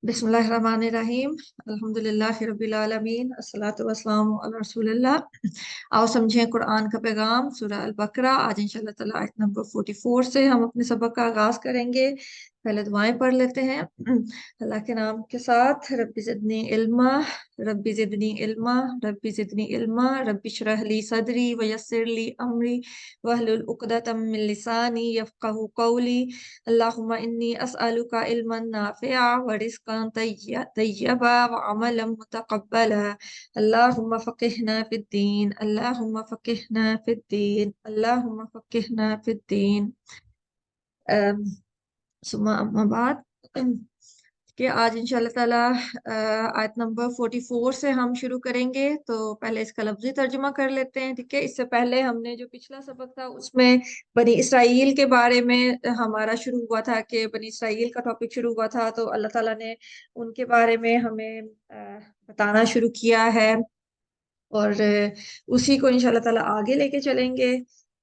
बिस्मिल्लाहिर्रहमानिर्रहीम अल्हम्दुलिल्लाहि रब्बिल आलमीन अस्सलातु वस्सलामु अला रसूलिल्लाह। आओ समझें कुरान का पैगाम सूरह अल बकरा। आज इंशाल्लाह ताला आयत नंबर 44 से हम अपने सबक का आगाज करेंगे। पहले दुआएं पढ़ लेते हैं। अल्लाह के नाम के साथ। रब्बी ज़िदनी इल्मा, रब्बी ज़िदनी इल्मा, रब्बी ज़िदनी इल्मा, रब्बी इश्रह ली सदरी व यस्सिर ली अमरी वहलुल उक़दतम मिन लिसानी यफ़क़हू क़ौली। अल्लाहुम्मा इन्नी अस्अलुका इल्मन नाफ़िअ व रिज़्क़न तय्यबा व अमलन मुतक़ब्बला। अल्लाहुम्मा फ़क़िहना फ़िद्दीन, अल्लाहुम्मा फ़क़िहना फ़िद्दीन, अल्लाहुम्मा फ़क़िहना फ़िद्दीन। सुम्मा अम्मा बाद कि आज इंशाल्लाह ताला आयत नंबर 44 से हम शुरू करेंगे। तो पहले इसका लफ्जी तर्जुमा कर लेते हैं, ठीक है। इससे पहले हमने जो पिछला सबक था उसमें बनी इसराइल के बारे में हमारा शुरू हुआ था कि बनी इसराइल का टॉपिक शुरू हुआ था। तो अल्लाह ताला ने उनके बारे में हमें बताना शुरू किया है और उसी को इंशाल्लाह ताला आगे लेके चलेंगे,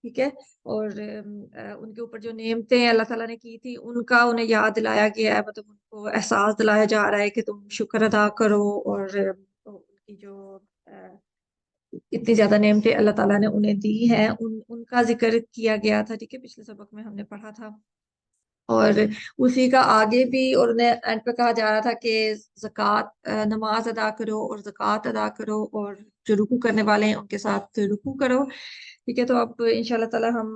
ठीक है। और उनके ऊपर जो नेमतें अल्लाह ताला ने की थी उनका उन्हें याद दिलाया गया है, मतलब उनको एहसास दिलाया जा रहा है कि तुम शुक्र अदा करो। और उनकी जो इतनी ज्यादा नेमतें अल्लाह ताला ने उन्हें दी हैं उनका जिक्र किया गया था, ठीक है। पिछले सबक में हमने पढ़ा था और उसी का आगे भी। और उन्हें एंड पे कहा जा रहा था कि ज़कात नमाज अदा करो और ज़कात अदा करो और जो रुकू करने वाले हैं उनके साथ रुकू करो, ठीक है। तो अब इंशाल्लाह ताला हम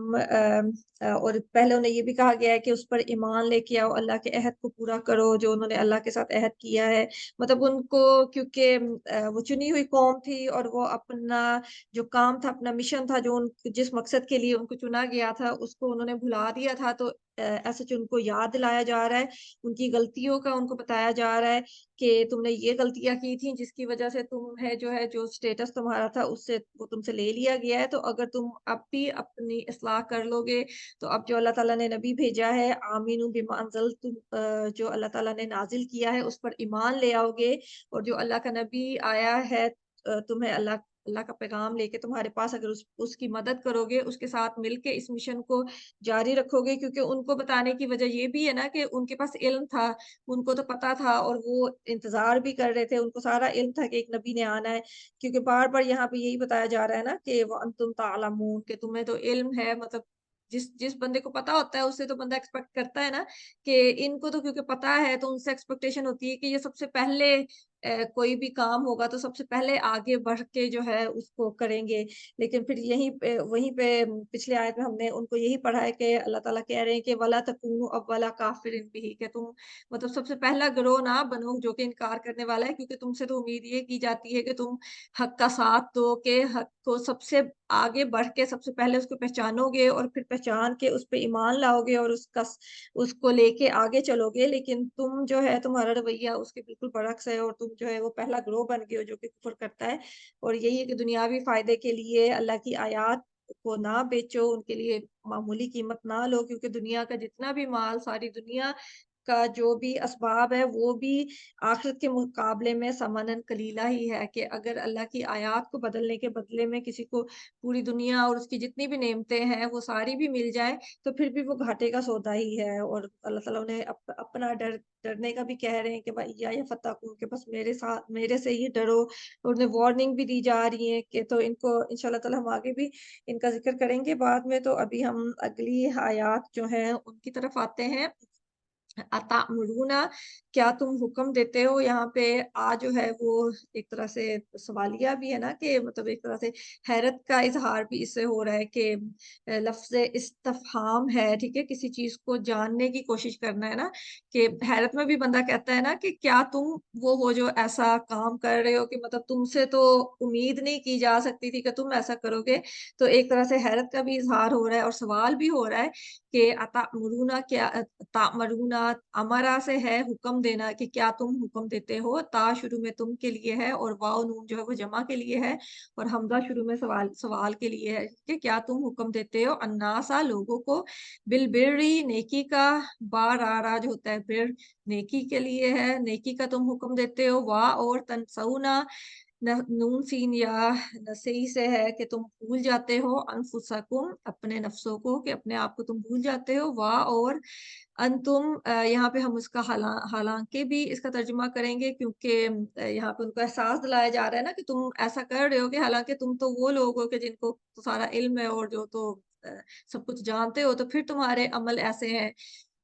और पहले उन्हें ये भी कहा गया है कि उस पर ईमान लेके आओ, अल्लाह के अहद को पूरा करो जो उन्होंने अल्लाह के साथ अहद किया है। मतलब उनको क्योंकि वो चुनी हुई कौम थी और वो अपना जो काम था, अपना मिशन था, जो उन जिस मकसद के लिए उनको चुना गया था उसको उन्होंने भुला दिया था। तो ऐसे उनको याद दिलाया जा रहा है, उनकी गलतियों का उनको बताया जा रहा है कि तुमने ये गलतियां की थी जिसकी वजह से तुम्हें जो है जो स्टेटस तुम्हारा था उससे वो तुमसे ले लिया गया है। तो अगर तुम अब भी अपनी इस्लाह कर लोगे तो अब जो अल्लाह ताला ने नबी भेजा है, आमीनू बिमा अंज़लतु, जो अल्लाह ताला ने नाजिल किया है उस पर ईमान ले आओगे। और जो अल्लाह का नबी आया है तुम्हें अल्लाह अल्लाह का पैगाम लेके तुम्हारे पास, अगर उसकी मदद करोगे, उसके साथ मिलके इस मिशन को जारी रखोगे। क्योंकि उनको बताने की वजह ये भी है ना कि उनके पास इल्म था, उनको तो पता था और वो इंतजार भी कर रहे थे, उनको सारा इल्म था कि एक नबी ने आना है। क्योंकि बार बार यहाँ पे यही बताया जा रहा है ना कि वो अंतुम तालमून, कि तुम्हें तो इल्म है। मतलब जिस जिस बंदे को पता होता है उससे तो बंदा एक्सपेक्ट करता है ना कि इनको तो क्योंकि पता है तो उनसे एक्सपेक्टेशन होती है कि ये सबसे पहले कोई भी काम होगा तो सबसे पहले आगे बढ़ के जो है उसको करेंगे। लेकिन फिर यहीं पे वहीं पे पिछले आयत में हमने उनको यही पढ़ा है कि अल्लाह ताला कह रहे हैं कि वला तकूनु अव्वला काफिरिन बिही, कि तुम मतलब सबसे पहला गिरोह ना बनो जो कि इनकार करने वाला है। क्योंकि तुमसे तो उम्मीद ये की जाती है कि तुम हक का साथ दो, के हक को सबसे आगे बढ़ के सबसे पहले उसको पहचानोगे और फिर पहचान के उस पे ईमान लाओगे और उसको लेके आगे चलोगे। लेकिन तुम जो है तुम्हारा रवैया उसके बिल्कुल बरअक्स है और तुम जो है वो पहला ग्रोह बन गए हो जो कि कुफर करता है। और यही है कि दुनियावी फायदे के लिए अल्लाह की आयत को ना बेचो, उनके लिए मामूली कीमत ना लो। क्योंकि दुनिया का जितना भी माल, सारी दुनिया का जो भी असबाब है वो भी आखिरत के मुकाबले में समनन कलीला ही है। कि अगर अल्लाह की आयत को बदलने के बदले में किसी को पूरी दुनिया और उसकी जितनी भी नेमतें हैं वो सारी भी मिल जाए तो फिर भी वो घाटे का सौदा ही है। और अल्लाह ताला उन्हें अपना डरने का भी कह रहे हैं कि भाई या फत्ताकून, के बस मेरे से ही डरो। और उन्हें वार्निंग भी दी जा रही है कि तो इनको इंशाल्लाह ताला हम आगे भी इनका जिक्र करेंगे बाद में। तो अभी हम अगली आयत जो है उनकी तरफ आते हैं। अतामुरूना, क्या तुम हुक्म देते हो। यहाँ पे आ जो है वो एक तरह से सवालिया भी है ना, कि मतलब एक तरह से हैरत का इजहार भी इससे हो रहा है कि लफ्ज इस्तफहाम है, ठीक है। किसी चीज को जानने की कोशिश करना है ना, कि हैरत में भी बंदा कहता है ना कि क्या तुम वो हो जो ऐसा काम कर रहे हो, कि मतलब तुमसे तो उम्मीद नहीं की जा सकती थी कि तुम ऐसा करोगे। तो एक तरह से हैरत का भी इजहार हो रहा है और सवाल भी हो रहा है कि अतामुरूना, क्या तामरूना अमरा से है हुक्म देना, कि क्या तुम हुक्म देते हो। ता शुरू में तुम के लिए है और वाव नून जो है वो जमा के लिए है और हमजा शुरू में सवाल सवाल के लिए है, कि क्या तुम हुक्म देते हो अन्नासा लोगों को, बिल बिर्री नेकी का, बार आ जो होता है बिर नेकी के लिए है, नेकी का तुम हुक्म देते हो। वाह और तनसौना नून सीन या नसई से है कि तुम भूल जाते हो, अनफुसकुम अपने नफ्सों को, कि अपने आप को तुम भूल जाते हो। वाह और अंतुम यहाँ पे हम उसका हालाँकि भी इसका तर्जुमा करेंगे क्योंकि यहाँ पे उनको एहसास दिलाया जा रहा है ना कि तुम ऐसा कर रहे हो कि हालाँकि तुम तो वो लोग हो कि जिनको तो सारा इल्म है और जो तो सब कुछ जानते हो, तो फिर तुम्हारे अमल ऐसे हैं।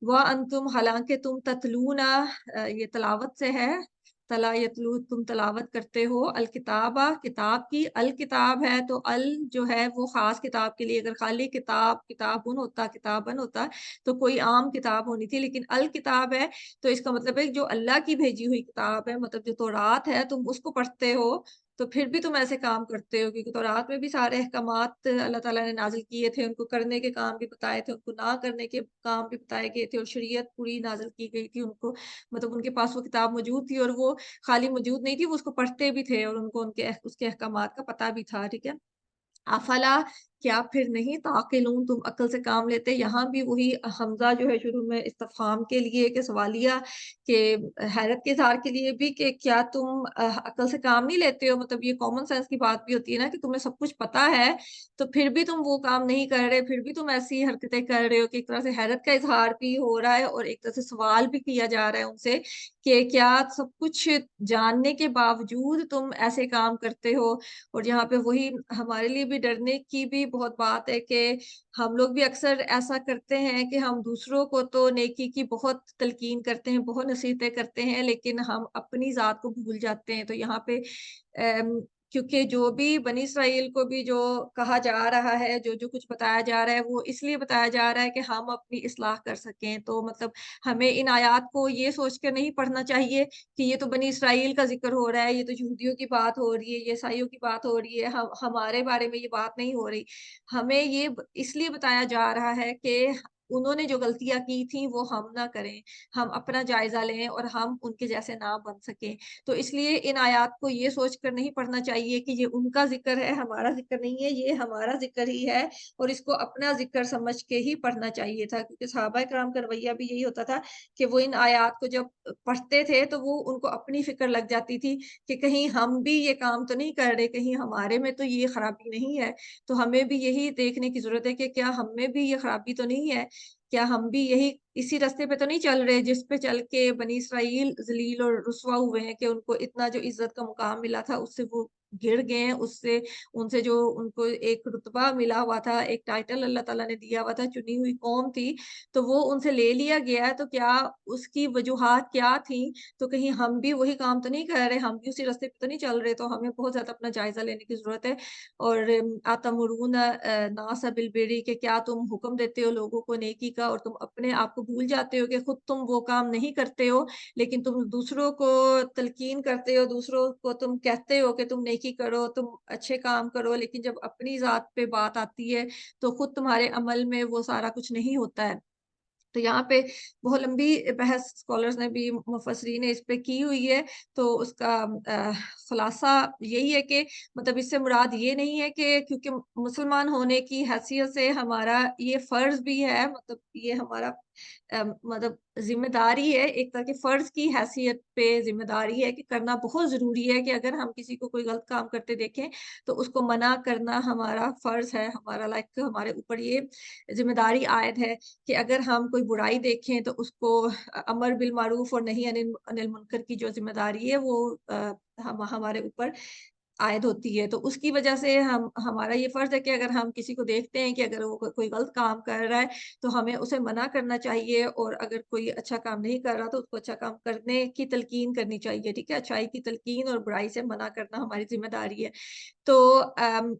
व अंतुम हालाँकि तुम ततलूना ये तलावत से है, तला यतलू तुम तलावत करते हो, अल किताबा किताब की, अल किताब है तो अल जो है वो ख़ास किताब के लिए, अगर खाली किताब किताबुन होता, किताबन होता तो कोई आम किताब होनी थी, लेकिन अल किताब है तो इसका मतलब है जो अल्लाह की भेजी हुई किताब है, मतलब जो तौरात है तुम उसको पढ़ते हो, तो फिर भी तुम ऐसे काम करते हो क्योंकि तौरात में भी सारे अहकामात अल्लाह ताला ने नाज़िल किए थे, उनको करने के काम भी बताए थे, उनको ना करने के काम भी बताए गए थे और शरीयत पूरी नाज़िल की गई थी उनको, मतलब उनके पास वो किताब मौजूद थी और वो खाली मौजूद नहीं थी, वो उसको पढ़ते भी थे और उनको उसके अहकामात का पता भी था, ठीक है? अफला क्या फिर नहीं ताक़िलून तुम अक्ल से काम लेते? यहाँ भी वही हमज़ा जो है शुरू में इस्तिफ़हाम के लिए कि सवालिया के हैरत के इज़हार के लिए भी कि क्या तुम अक्ल से काम नहीं लेते हो? मतलब ये कॉमन सेंस की बात भी होती है ना कि तुम्हें सब कुछ पता है, तो फिर भी तुम वो काम नहीं कर रहे, फिर भी तुम ऐसी हरकतें कर रहे हो कि एक तरह से हैरत का इज़हार भी हो रहा है और एक तरह से सवाल भी किया जा रहा है उनसे कि क्या सब कुछ जानने के बावजूद तुम ऐसे काम करते हो? और यहाँ पे वही हमारे लिए भी डरने की भी बहुत बात है कि हम लोग भी अक्सर ऐसा करते हैं कि हम दूसरों को तो नेकी की बहुत तलकीन करते हैं, बहुत नसीहतें करते हैं, लेकिन हम अपनी ज़ात को भूल जाते हैं। तो यहाँ पे क्योंकि जो भी बनी इसराइल को भी जो कहा जा रहा है, जो-जो कुछ बताया जा रहा है, वो इसलिए बताया जा रहा है कि हम अपनी इस्लाह कर सकें। तो मतलब हमें इन आयात को ये सोच कर नहीं पढ़ना चाहिए कि ये तो बनी इसराइल का ज़िक्र हो रहा है, ये तो यहूदियों की बात हो रही है, ये ईसाइयों की बात हो रही है, हम हमारे बारे में ये बात नहीं हो रही। हमें ये इसलिए बताया जा रहा है कि उन्होंने जो गलतियाँ की थी वो हम ना करें, हम अपना जायज़ा लें और हम उनके जैसे ना बन सकें। तो इसलिए इन आयात को ये सोच कर नहीं पढ़ना चाहिए कि ये उनका ज़िक्र है, हमारा ज़िक्र नहीं है, ये हमारा ज़िक्र ही है और इसको अपना ज़िक्र समझ के ही पढ़ना चाहिए था क्योंकि सहाबा किराम का रवैया भी यही होता था कि वो इन आयात को जब पढ़ते थे तो वो उनको अपनी फ़िक्र लग जाती थी कि कहीं हम भी ये काम तो नहीं कर रहे, कहीं हमारे में तो ये खराबी नहीं है। तो हमें भी यही देखने की ज़रूरत है कि क्या हम में भी ये खराबी तो नहीं है? क्या हम भी यही इसी रास्ते पे तो नहीं चल रहे जिस पे चल के बनी इसराइल ज़लील और रुसवा हुए हैं कि उनको इतना जो इज़्ज़त का मुकाम मिला था उससे वो गिर गए हैं, उससे उनसे जो उनको एक रुतबा मिला हुआ था, एक टाइटल अल्लाह ताला ने दिया हुआ था, चुनी हुई कौम थी, तो वो उनसे ले लिया गया है, तो क्या उसकी वजूहात क्या थी? तो कहीं हम भी वही काम तो नहीं कर रहे, हम भी उसी रास्ते पे तो नहीं चल रहे, तो हमें बहुत ज़्यादा अपना जायज़ा लेने की ज़रूरत है। और अतमुरून नास बिलबिरी कि क्या तुम हुक्म देते हो लोगों को नेकी का और तुम अपने आप को भूल जाते हो कि खुद तुम वो काम नहीं करते हो, लेकिन तुम दूसरों को तलकीन करते हो, दूसरों को तुम कहते हो कि तुम नेकी करो, तुम अच्छे काम करो, लेकिन जब अपनी ज़ात पे बात आती है, तो खुद तुम्हारे अमल में वो सारा कुछ नहीं होता है। तो यहाँ पे बहुत लंबी बहस स्कॉलर्स ने भी मुफस्सिरीन ने इस पे की हुई है, तो उसका खुलासा यही है कि मतलब इससे मुराद ये नहीं है कि क्योंकि मुसलमान होने की हैसियत से हमारा ये फ़र्ज़ भी है, मतलब ये हमारा मतलब ज़िम्मेदारी है, एक तरह के फ़र्ज़ की हैसियत पे ज़िम्मेदारी है कि करना बहुत ज़रूरी है कि अगर हम किसी को कोई गलत काम करते देखें, तो उसको मना करना हमारा फ़र्ज़ है, हमारा लाइक हमारे ऊपर ये ज़िम्मेदारी आयद है कि अगर हम कोई बुराई देखें तो उसको अमर बिल मारूफ और नहीं अनिल अनिल मुनकर की जो ज़िम्मेदारी है वो हम हमारे ऊपर आयद होती है। तो उसकी वजह से हम हमारा ये फ़र्ज़ है कि अगर हम किसी को देखते हैं कि अगर वो कोई गलत काम कर रहा है, तो हमें उसे मना करना चाहिए और अगर कोई अच्छा काम नहीं कर रहा तो उसको अच्छा काम करने की तलकीन करनी चाहिए, ठीक है? अच्छाई की तलकीन और बुराई से मना करना हमारी ज़िम्मेदारी है। तो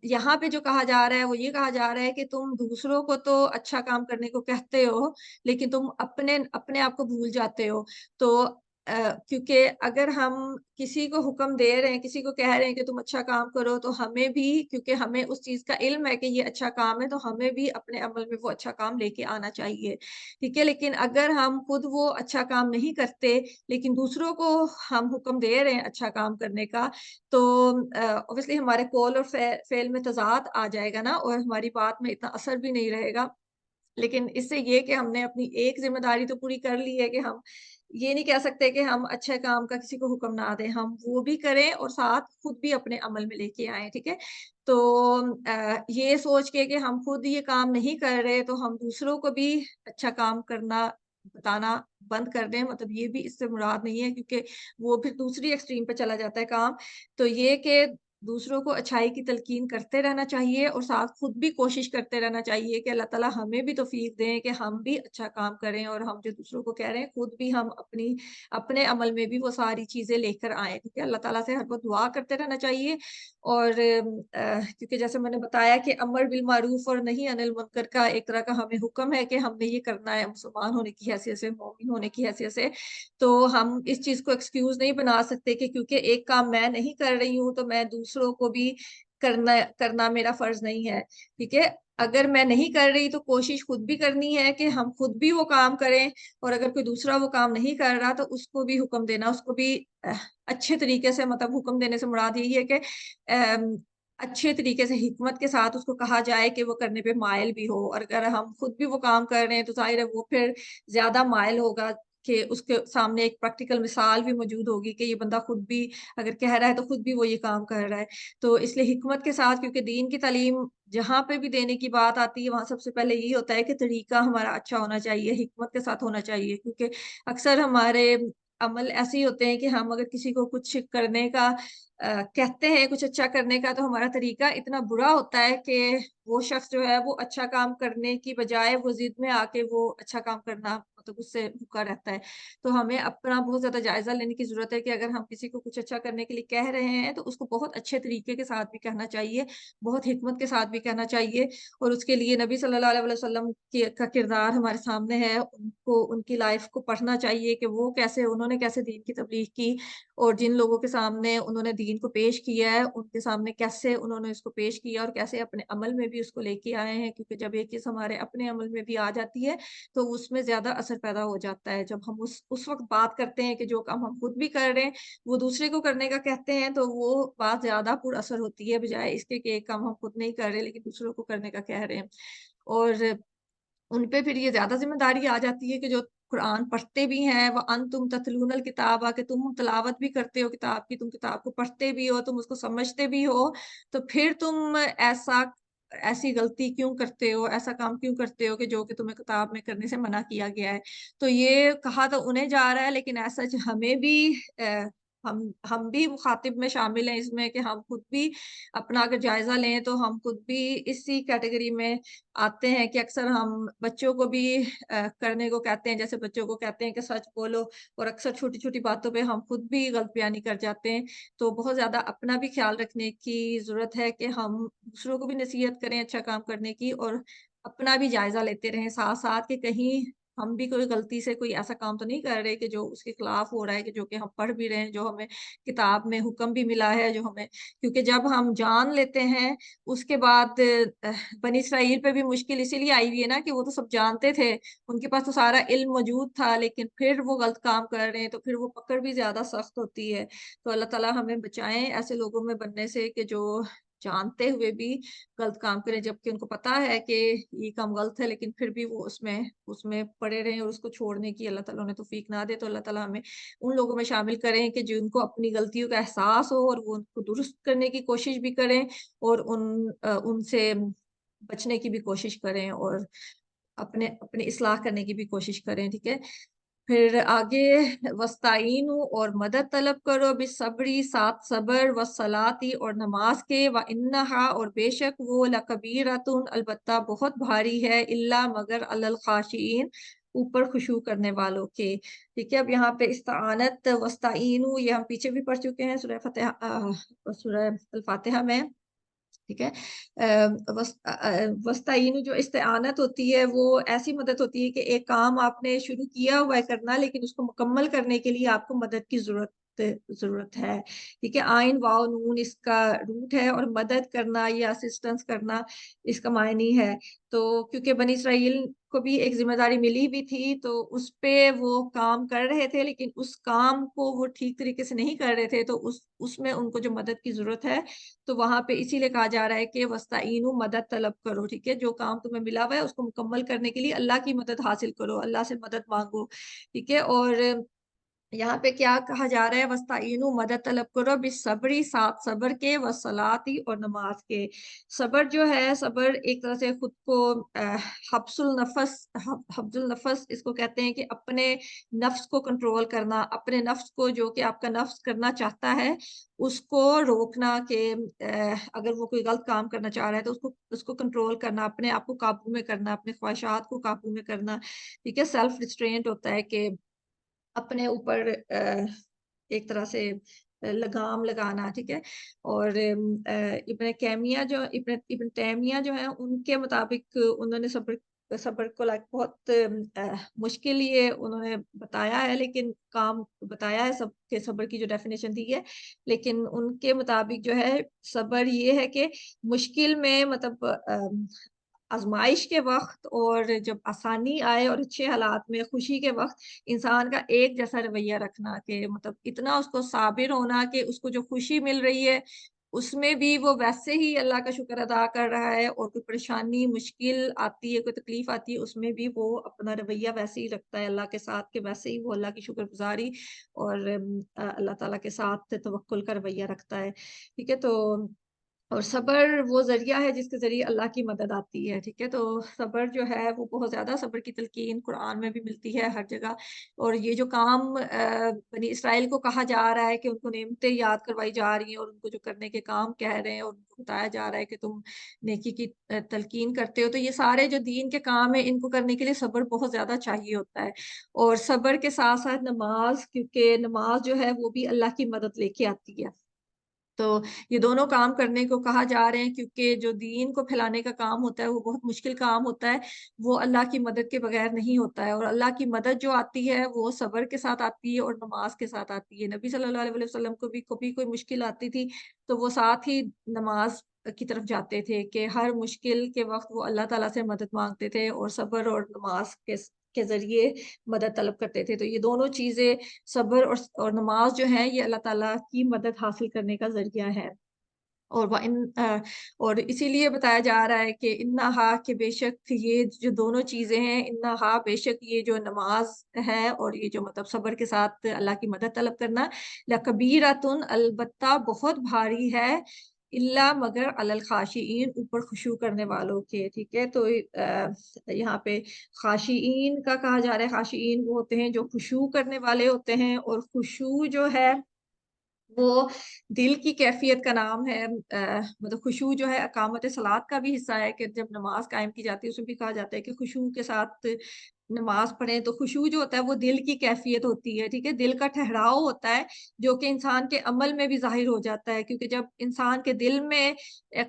यहाँ पे जो कहा जा रहा है, वो ये कहा जा रहा है कि तुम दूसरों को तो अच्छा काम करने को कहते हो, लेकिन तुम अपने अपने आप को भूल जाते हो। तो क्योंकि अगर हम किसी को हुक्म दे रहे हैं, किसी को कह रहे हैं कि तुम अच्छा काम करो, तो हमें भी क्योंकि हमें उस चीज़ का इल्म है कि ये अच्छा काम है, तो हमें भी अपने अमल में वो अच्छा काम लेके आना चाहिए। ठीक है? लेकिन अगर हम खुद वो अच्छा काम नहीं करते, लेकिन दूसरों को हम हुक्म दे रहे हैं अच्छा काम करने का, तो ऑब्वियसली हमारे कौल और फ़ेल में तज़ाद आ जाएगा ना और हमारी बात में इतना असर भी नहीं रहेगा। लेकिन इससे ये कि हमने अपनी एक ज़िम्मेदारी तो पूरी कर ली है कि हम ये नहीं कह सकते कि हम अच्छे काम का किसी को हुक्म ना दें, हम वो भी करें और साथ खुद भी अपने अमल में लेके आएँ, ठीक है? तो ये सोच के कि हम खुद ये काम नहीं कर रहे, तो हम दूसरों को भी अच्छा काम करना بتانا بند کر دیں، مطلب یہ بھی اس سے مراد نہیں ہے، کیونکہ وہ پھر دوسری ایکسٹریم پہ چلا جاتا ہے کام۔ تو یہ کہ دوسروں کو اچھائی کی تلقین کرتے رہنا چاہیے، اور ساتھ خود بھی کوشش کرتے رہنا چاہیے کہ اللہ تعالیٰ ہمیں بھی توفیق دیں کہ ہم بھی اچھا کام کریں، اور ہم جو دوسروں کو کہہ رہے ہیں خود بھی ہم اپنے عمل میں بھی وہ ساری چیزیں لے کر آئیں، ٹھیک ہے؟ اللہ تعالیٰ سے ہر وقت دعا کرتے رہنا چاہیے۔ اور کیونکہ جیسے میں نے بتایا کہ امر بالمعروف اور نہیں عن المنکر کا ایک طرح کا ہمیں حکم ہے کہ ہم نے یہ کرنا ہے، مسلمان ہونے کی حیثیت سے، مومن ہونے کی حیثیت سے۔ تو ہم اس چیز کو ایکسکیوز نہیں بنا سکتے کہ کیونکہ ایک کام میں نہیں کر رہی ہوں تو میں دوسروں کو بھی کرنا میرا فرض نہیں ہے، ٹھیک ہے؟ اگر میں نہیں کر رہی تو کوشش خود بھی کرنی ہے کہ ہم خود بھی وہ کام کریں، اور اگر کوئی دوسرا وہ کام نہیں کر رہا تو اس کو بھی حکم دینا، اس کو بھی اچھے طریقے سے، مطلب حکم دینے سے مراد یہی ہے کہ اچھے طریقے سے حکمت کے ساتھ اس کو کہا جائے کہ وہ کرنے پہ مائل بھی ہو، اور اگر ہم خود بھی وہ کام کر رہے ہیں تو ظاہر ہے وہ پھر زیادہ مائل ہوگا کہ اس کے سامنے ایک پریکٹیکل مثال بھی موجود ہوگی کہ یہ بندہ خود بھی اگر کہہ رہا ہے تو خود بھی وہ یہ کام کر رہا ہے۔ تو اس لیے حکمت کے ساتھ، کیونکہ دین کی تعلیم جہاں پہ بھی دینے کی بات آتی ہے وہاں سب سے پہلے یہی ہوتا ہے کہ طریقہ ہمارا اچھا ہونا چاہیے، حکمت کے ساتھ ہونا چاہیے، کیونکہ اکثر ہمارے عمل ایسے ہی ہوتے ہیں کہ ہم اگر کسی کو کچھ کرنے کا کہتے ہیں، کچھ اچھا کرنے کا، تو ہمارا طریقہ اتنا برا ہوتا ہے کہ وہ شخص جو ہے وہ اچھا کام کرنے کی بجائے وہ ضد میں آ کے وہ اچھا کام کرنا مطلب اس سے رکا رہتا ہے۔ تو ہمیں اپنا بہت زیادہ جائزہ لینے کی ضرورت ہے کہ اگر ہم کسی کو کچھ اچھا کرنے کے لیے کہہ رہے ہیں تو اس کو بہت اچھے طریقے کے ساتھ بھی کہنا چاہیے، بہت حکمت کے ساتھ بھی کہنا چاہیے، اور اس کے لیے نبی صلی اللہ علیہ وسلم کا کردار ہمارے سامنے ہے، ان کو ان کی لائف کو پڑھنا چاہیے کہ وہ کیسے، انہوں نے کیسے دین کی تبلیغ کی، اور جن لوگوں کے سامنے انہوں نے دین کو پیش کیا ہے ان کے سامنے کیسے انہوں نے اس کو پیش کیا اور کیسے اپنے عمل میں بھی اس کو لے کے آئے ہیں، کیونکہ جب ایک چیز ہمارے اپنے عمل میں بھی آ جاتی ہے تو اس میں زیادہ اثر پیدا ہو جاتا ہے۔ جب ہم اس وقت بات کرتے ہیں کہ جو کام ہم خود بھی کر رہے ہیں وہ دوسرے کو کرنے کا کہتے ہیں تو وہ بات زیادہ پر اثر ہوتی ہے، بجائے اس کے کہ ایک کام ہم خود نہیں کر رہے لیکن دوسروں کو کرنے کا کہہ رہے ہیں۔ اور ان پہ پھر یہ زیادہ ذمہ داری آ جاتی ہے کہ جو قرآن پڑھتے بھی ہیں، وہ تم تتلون الکتاب، کہ تم تلاوت بھی کرتے ہو کتاب کی، تم کتاب کو پڑھتے بھی ہو، تم اس کو سمجھتے بھی ہو، تو پھر تم ایسی غلطی کیوں کرتے ہو، ایسا کام کیوں کرتے ہو کہ جو کہ تمہیں کتاب میں کرنے سے منع کیا گیا ہے۔ تو یہ کہا تو انہیں جا رہا ہے، لیکن ایسا ہمیں بھی ہم بھی مخاطب میں شامل ہیں اس میں کہ ہم خود بھی اپنا اگر جائزہ لیں تو ہم خود بھی اسی کیٹیگری میں آتے ہیں کہ اکثر ہم بچوں کو بھی کرنے کو کہتے ہیں، جیسے بچوں کو کہتے ہیں کہ سچ بولو، اور اکثر چھوٹی چھوٹی باتوں پہ ہم خود بھی غلط بیانی کر جاتے ہیں۔ تو بہت زیادہ اپنا بھی خیال رکھنے کی ضرورت ہے کہ ہم دوسروں کو بھی نصیحت کریں اچھا کام کرنے کی، اور اپنا بھی جائزہ لیتے رہیں ساتھ ساتھ کہ کہیں ہم بھی کوئی غلطی سے کوئی ایسا کام تو نہیں کر رہے کہ جو اس کے خلاف ہو رہا ہے، کہ جو کہ ہم پڑھ بھی رہے ہیں، جو ہمیں کتاب میں حکم بھی ملا ہے، جو ہمیں، کیونکہ جب ہم جان لیتے ہیں اس کے بعد بنی اسرائیل پہ بھی مشکل اسی لیے آئی ہوئی ہے نا کہ وہ تو سب جانتے تھے، ان کے پاس تو سارا علم موجود تھا، لیکن پھر وہ غلط کام کر رہے ہیں تو پھر وہ پکڑ بھی زیادہ سخت ہوتی ہے۔ تو اللہ تعالیٰ ہمیں بچائیں ایسے لوگوں میں بننے سے کہ جو جانتے ہوئے بھی غلط کام کریں، جبکہ ان کو پتا ہے کہ یہ کام غلط ہے، لیکن پھر بھی وہ اس میں پڑے رہیں، اور اس کو چھوڑنے کی اللہ تعالیٰ نے توفیق نہ دے۔ تو اللہ تعالیٰ ہمیں ان لوگوں میں شامل کریں کہ جن کو اپنی غلطیوں کا احساس ہو اور وہ ان کو درست کرنے کی کوشش بھی کریں، اور ان سے بچنے کی بھی کوشش کریں، اور اپنی اصلاح کرنے کی بھی کوشش کریں، ٹھیک ہے؟ پھر آگے وستعینوا، اور مدد طلب کرو، بالصبری، ساتھ صبر، والصلاۃ، اور نماز کے، وانہا، اور بے شک وہ، لکبیرۃ، البتہ بہت بھاری ہے، الا مگر، علی الخاشعین، اوپر خشوع کرنے والوں کے، ٹھیک ہے؟ اب یہاں پہ استعانت، وستعینوا، یہ ہم پیچھے بھی پڑھ چکے ہیں سورہ الفاتحہ میں، ٹھیک ہے؟ وستعین جو استعانت ہوتی ہے وہ ایسی مدد ہوتی ہے کہ ایک کام آپ نے شروع کیا ہوا ہے کرنا، لیکن اس کو مکمل کرنے کے لیے آپ کو مدد کی ضرورت ہے، ٹھیک ہے؟ آئین واو نون اس کا روٹ ہے، اور مدد کرنا یا اسسٹنس کرنا اس کا معنی ہے۔ تو کیونکہ بنی اسرائیل کو بھی ایک ذمہ داری ملی بھی تھی تو اس پہ وہ کام کر رہے تھے، لیکن اس کام کو وہ ٹھیک طریقے سے نہیں کر رہے تھے، تو اس میں ان کو جو مدد کی ضرورت ہے تو وہاں پہ اسی لیے کہا جا رہا ہے کہ وستعینوا، مدد طلب کرو، ٹھیک ہے؟ جو کام تمہیں ملا ہوا ہے اس کو مکمل کرنے کے لیے اللہ کی مدد حاصل کرو، اللہ سے مدد مانگو، ٹھیک ہے؟ اور यहाँ पे क्या कहा जा रहा है, वस्ताइनु मदद तलब करो बिस्सब्री, साथ सब्र के, वस्सलाती और नमाज के। सब्र जो है, सब्र एक तरह से खुद को हब्सुल नफस इसको कहते हैं कि अपने नफ्स को कंट्रोल करना, अपने नफ्स को जो कि आपका नफ्स करना चाहता है उसको रोकना, कि अगर वो कोई गलत काम करना चाह रहा है तो उसको उसको कंट्रोल करना, अपने आप को काबू में करना, अपने ख्वाहिशात को काबू में करना। ठीक है, सेल्फ रिस्ट्रेंट होता है कि अपने ऊपर एक तरह से लगाम लगाना। ठीक है, और इब्न कैमिया जो इब्न इब्न तैमिया जो है उनके मुताबिक उन्होंने सब्र सब्र को लाइक बहुत मुश्किल ये उन्होंने बताया है, लेकिन काम बताया है सब के सब्र की जो डेफिनेशन दी है, लेकिन उनके मुताबिक जो है सब्र ये है कि मुश्किल में मतलब आज़माइश के वक़्त और जब आसानी आए और अच्छे हालात में, खुशी के वक़्त इंसान का एक जैसा रवैया रखना, कि मतलब इतना उसको साबिर होना कि उसको जो खुशी मिल रही है, उसमें भी वो वैसे ही अल्लाह का शुक्र अदा कर रहा है, और कोई परेशानी, मुश्किल आती है, कोई तकलीफ़ आती है, उसमें भी वो अपना रवैया वैसे ही रखता है अल्लाह के साथ, कि वैसे ही वो अल्लाह की शुक्रगुज़ारी और अल्लाह ताला के साथ तवक्कुल का रवैया रखता है। ठीक है, तो और सब्र वो ज़रिया है जिसके ज़रिए अल्लाह की मदद आती है। ठीक है, तो सब्र जो है वो बहुत ज़्यादा, सब्र की तलकीन कुरान में भी मिलती है हर जगह। और ये जो काम बनी इसराइल को कहा जा रहा है कि उनको नेमतें याद करवाई जा रही हैं और उनको जो करने के काम कह रहे हैं और उनको बताया जा रहा है कि तुम नेकी की तलकीन करते हो, तो ये सारे जो दीन के काम है इनको करने के लिए सब्र बहुत ज़्यादा चाहिए होता है। और सब्र के साथ-साथ नमाज़, क्योंकि नमाज़ जो है वो भी अल्लाह की मदद लेके आती है। तो ये दोनों काम करने को कहा जा रहे हैं, क्योंकि जो दीन को फैलाने का काम होता है वो बहुत मुश्किल काम होता है, वो अल्लाह की मदद के बगैर नहीं होता है, और अल्लाह की मदद जो आती है वो सब्र के साथ आती है और नमाज के साथ आती है। नबी सल्लल्लाहु अलैहि वसल्लम को भी कभी कोई मुश्किल आती थी तो वो साथ ही नमाज की तरफ जाते थे, कि हर मुश्किल के वक्त वो अल्लाह ताला से मदद मांगते थे और सब्र और नमाज के जरिए मदद तलब करते थे। तो ये दोनों चीजें, सब्र और नमाज जो है ये अल्लाह ताला की मदद हासिल करने का ज़रिया है। और और इसीलिए बताया जा रहा है कि इन्नहा, कि बेशक ये जो दोनों चीज़ें हैं, इन्नहा बेशक ये जो नमाज है और ये जो मतलब सब्र के साथ अल्लाह की मदद तलब करना, लकबीरतुन, अलबत्ता बहुत भारी है, इल्ला मगर अलल खाशिईन, ऊपर खुशू करने वालों के। ठीक है, तो यहाँ पे खाशिईन का कहा जा रहा है, खाशिईन वो होते हैं जो खुशू करने वाले होते हैं, और खुशू जो है वो दिल की कैफ़ियत का नाम है। मतलब खुशू जो है अकामत सलात का भी हिस्सा है, कि जब नमाज़ कायम की जाती है उसमें भी कहा जाता है कि खुशू के साथ नमाज़ पढ़ें। तो खुशू जो होता है वो दिल की कैफ़ियत होती है, ठीक है? दिल का ठहराव होता है, जो कि इंसान के अमल में भी ज़ाहिर हो जाता है, क्योंकि जब इंसान के दिल में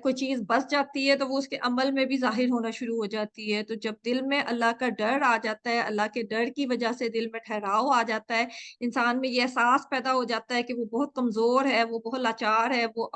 कोई चीज़ बस जाती है तो वो उसके अमल में भी ज़ाहिर होना शुरू हो जाती है। तो जब दिल में अल्लाह का डर आ जाता है, अल्लाह के डर की वज़ह से दिल में ठहराव आ जाता है, इंसान में ये एहसास पैदा हो जाता है कि वो बहुत कमज़ोर है, वो बहुत लाचार है, वो